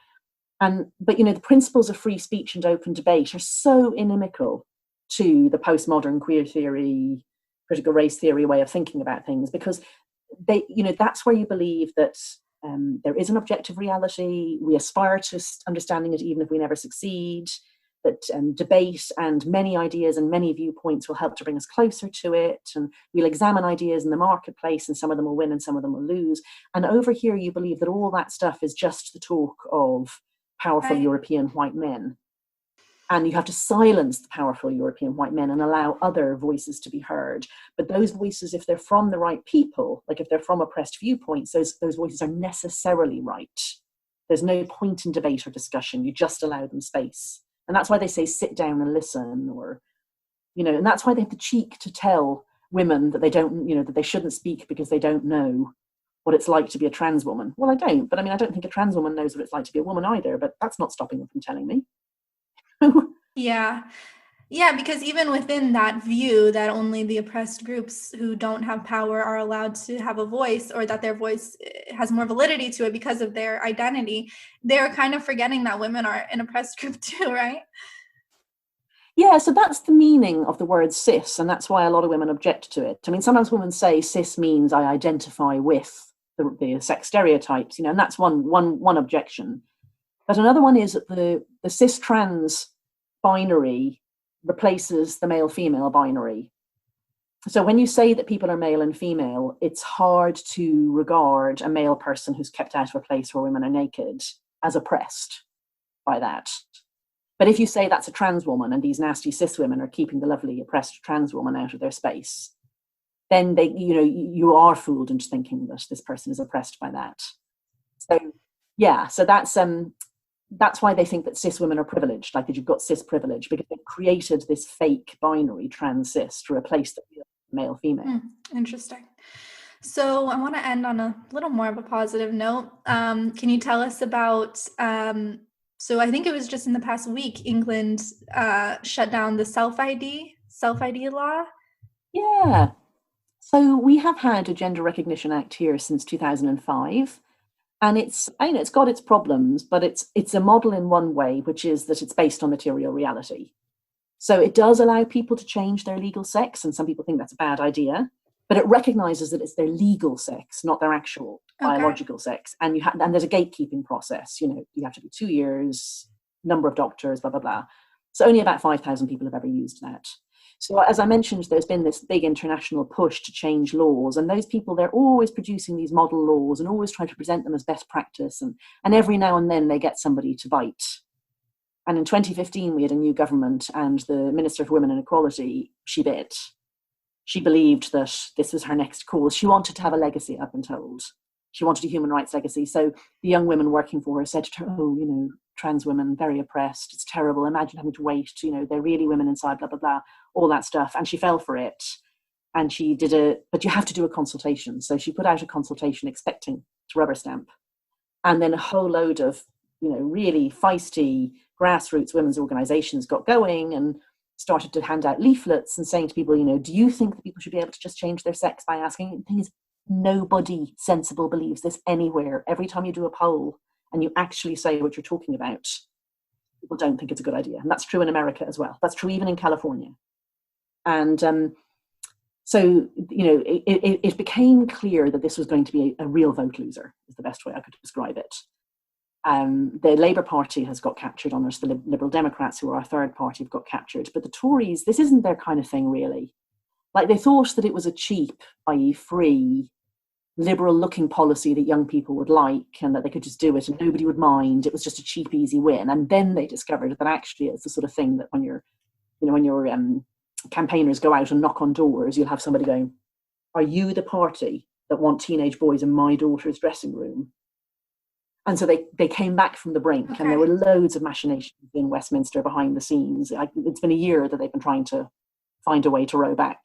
Speaker 2: But, you know, the principles of free speech and open debate are so inimical to the postmodern queer theory, critical race theory way of thinking about things, because they, you know, that's where you believe that there is an objective reality. We aspire to understanding it even if we never succeed. That debate and many ideas and many viewpoints will help to bring us closer to it. And we'll examine ideas in the marketplace, and some of them will win and some of them will lose. And over here, you believe that all that stuff is just the talk of powerful European white men. And you have to silence the powerful European white men and allow other voices to be heard. But those voices, if they're from the right people, like if they're from oppressed viewpoints, those voices are necessarily right. There's no point in debate or discussion. You just allow them space. And that's why they say sit down and listen, or, you know, and that's why they have the cheek to tell women that they don't, you know, that they shouldn't speak because they don't know what it's like to be a trans woman. Well, I don't, but I mean, I don't think a trans woman knows what it's like to be a woman either, but that's not stopping them from telling me.
Speaker 1: Yeah, because even within that view that only the oppressed groups who don't have power are allowed to have a voice, or that their voice has more validity to it because of their identity, they're kind of forgetting that women are an oppressed group too, right?
Speaker 2: Yeah, so that's the meaning of the word cis, and that's why a lot of women object to it. I mean, sometimes women say cis means I identify with the sex stereotypes, you know, and that's one objection. But another one is that the cis-trans binary replaces the male-female binary. So when you say that people are male and female, it's hard to regard a male person who's kept out of a place where women are naked as oppressed by that. But if you say that's a trans woman and these nasty cis women are keeping the lovely oppressed trans woman out of their space, then they, you know, you are fooled into thinking that this person is oppressed by that. So yeah, so that's why they think that cis women are privileged, like that you've got cis privilege, because they've created this fake binary trans cis to replace the male female.
Speaker 1: Interesting. So I want to end on a little more of a positive note. Can you tell us about, so I think it was just in the past week, England shut down the self-ID law?
Speaker 2: Yeah. So we have had a Gender Recognition Act here since 2005. And it's got its problems, but it's a model in one way, which is that it's based on material reality. So it does allow people to change their legal sex, and some people think that's a bad idea, but it recognizes that it's their legal sex, not their actual biological sex. And and there's a gatekeeping process. You have to be 2 years, number of doctors, blah, blah, blah. So only about 5,000 people have ever used that. So as I mentioned, there's been this big international push to change laws, and those people, they're always producing these model laws and always trying to present them as best practice. And every now and then they get somebody to bite. And in 2015, we had a new government, and the Minister for Women and Equality, she bit. She believed that this was her next cause. She wanted to have a legacy, I've been told. She wanted a human rights legacy. So the young women working for her said to her, oh, trans women, very oppressed. It's terrible. Imagine having to wait. They're really women inside, blah, blah, blah, all that stuff. And she fell for it. And she did but you have to do a consultation. So she put out a consultation expecting to rubber stamp. And then a whole load of, really feisty grassroots women's organizations got going and started to hand out leaflets and saying to people, do you think that people should be able to just change their sex by asking? The thing is, nobody sensible believes this anywhere. Every time you do a poll and you actually say what you're talking about, people don't think it's a good idea. And that's true in America as well. That's true even in California. And so, it became clear that this was going to be a real vote loser, is the best way I could describe it. The Labour Party has got captured on us. The Liberal Democrats, who are our third party, have got captured. But the Tories, this isn't their kind of thing, really. Like, they thought that it was a cheap, i.e. free, liberal-looking policy that young people would like, and that they could just do it and nobody would mind. It was just a cheap, easy win. And then they discovered that actually it's the sort of thing that when your campaigners go out and knock on doors, you'll have somebody going, are you the party that want teenage boys in my daughter's dressing room? And so they came back from the brink, and there were loads of machinations in Westminster behind the scenes. It's been a year that they've been trying to find a way to row back.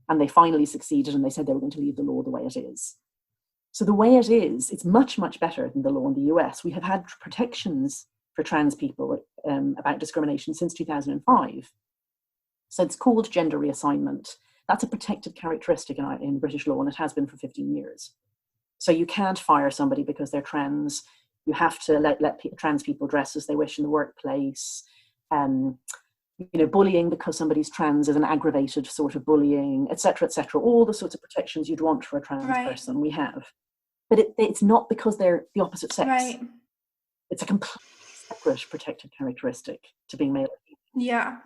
Speaker 2: And they finally succeeded, and they said they were going to leave the law the way it is. So the way it is, it's much, much better than the law in the US. We have had protections for trans people about discrimination since 2005. So it's called gender reassignment. That's a protected characteristic in British law, and it has been for 15 years. So you can't fire somebody because they're trans. You have to let trans people dress as they wish in the workplace. Bullying because somebody's trans is an aggravated sort of bullying, etc., etc. All the sorts of protections you'd want for a trans person, we have. But it's not because they're the opposite sex.
Speaker 1: Right.
Speaker 2: It's a completely separate protected characteristic to being male.
Speaker 1: Yeah.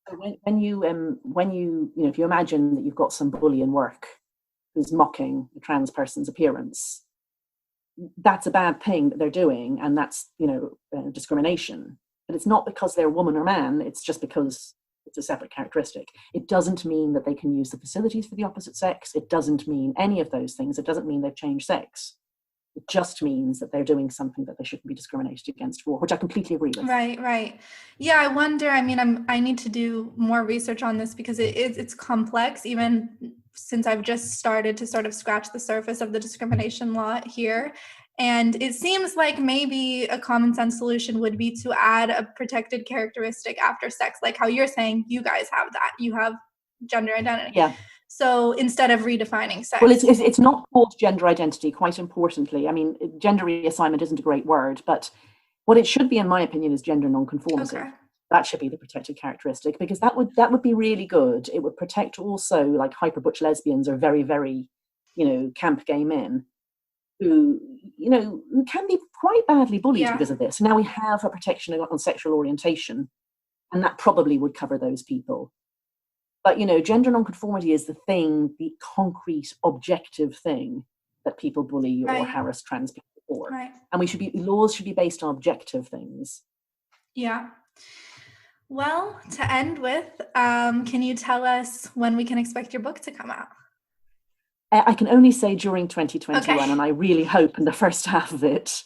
Speaker 2: So when you if you imagine that you've got some bully in work who's mocking the trans person's appearance, that's a bad thing that they're doing, and that's discrimination. But it's not because they're woman or man, it's just because it's a separate characteristic. It doesn't mean that they can use the facilities for the opposite sex. It doesn't mean any of those things. It doesn't mean they've changed sex. It just means that they're doing something that they shouldn't be discriminated against for, which I completely agree with.
Speaker 1: Right. Yeah, I wonder, I need to do more research on this because it's complex, even since I've just started to sort of scratch the surface of the discrimination law here. And it seems like maybe a common sense solution would be to add a protected characteristic after sex, like how you're saying you guys have that. You have gender identity.
Speaker 2: Yeah.
Speaker 1: So instead of redefining sex.
Speaker 2: Well, it's not called gender identity, quite importantly. Gender reassignment isn't a great word, but what it should be, in my opinion, is gender nonconformity. Okay. That should be the protected characteristic, because that would be really good. It would protect also like hyper butch lesbians or very, very, camp gay men who can be quite badly bullied because of this. Now we have a protection on sexual orientation, and that probably would cover those people. But, gender nonconformity is the thing, the concrete, objective thing that people bully or harass trans people for. Right. And laws should be based on objective things.
Speaker 1: Yeah. Well, to end with, can you tell us when we can expect your book to come out?
Speaker 2: I can only say during 2021, and I really hope in the first half of it.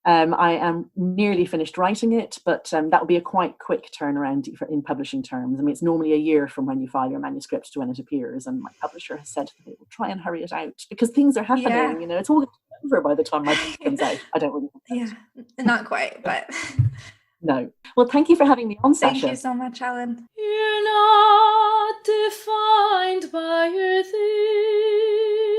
Speaker 2: I am nearly finished writing it, but that will be a quite quick turnaround in publishing terms. I mean, it's normally a year from when you file your manuscript to when it appears, and my publisher has said that they will try and hurry it out because things are happening.
Speaker 1: Yeah.
Speaker 2: You know, it's all over by the time my book comes out. I don't really think that.
Speaker 1: Yeah, not quite, but
Speaker 2: no. Well, thank you for having me on, Sasha.
Speaker 1: Thank you so much, Helen.
Speaker 3: You're not defined by your things.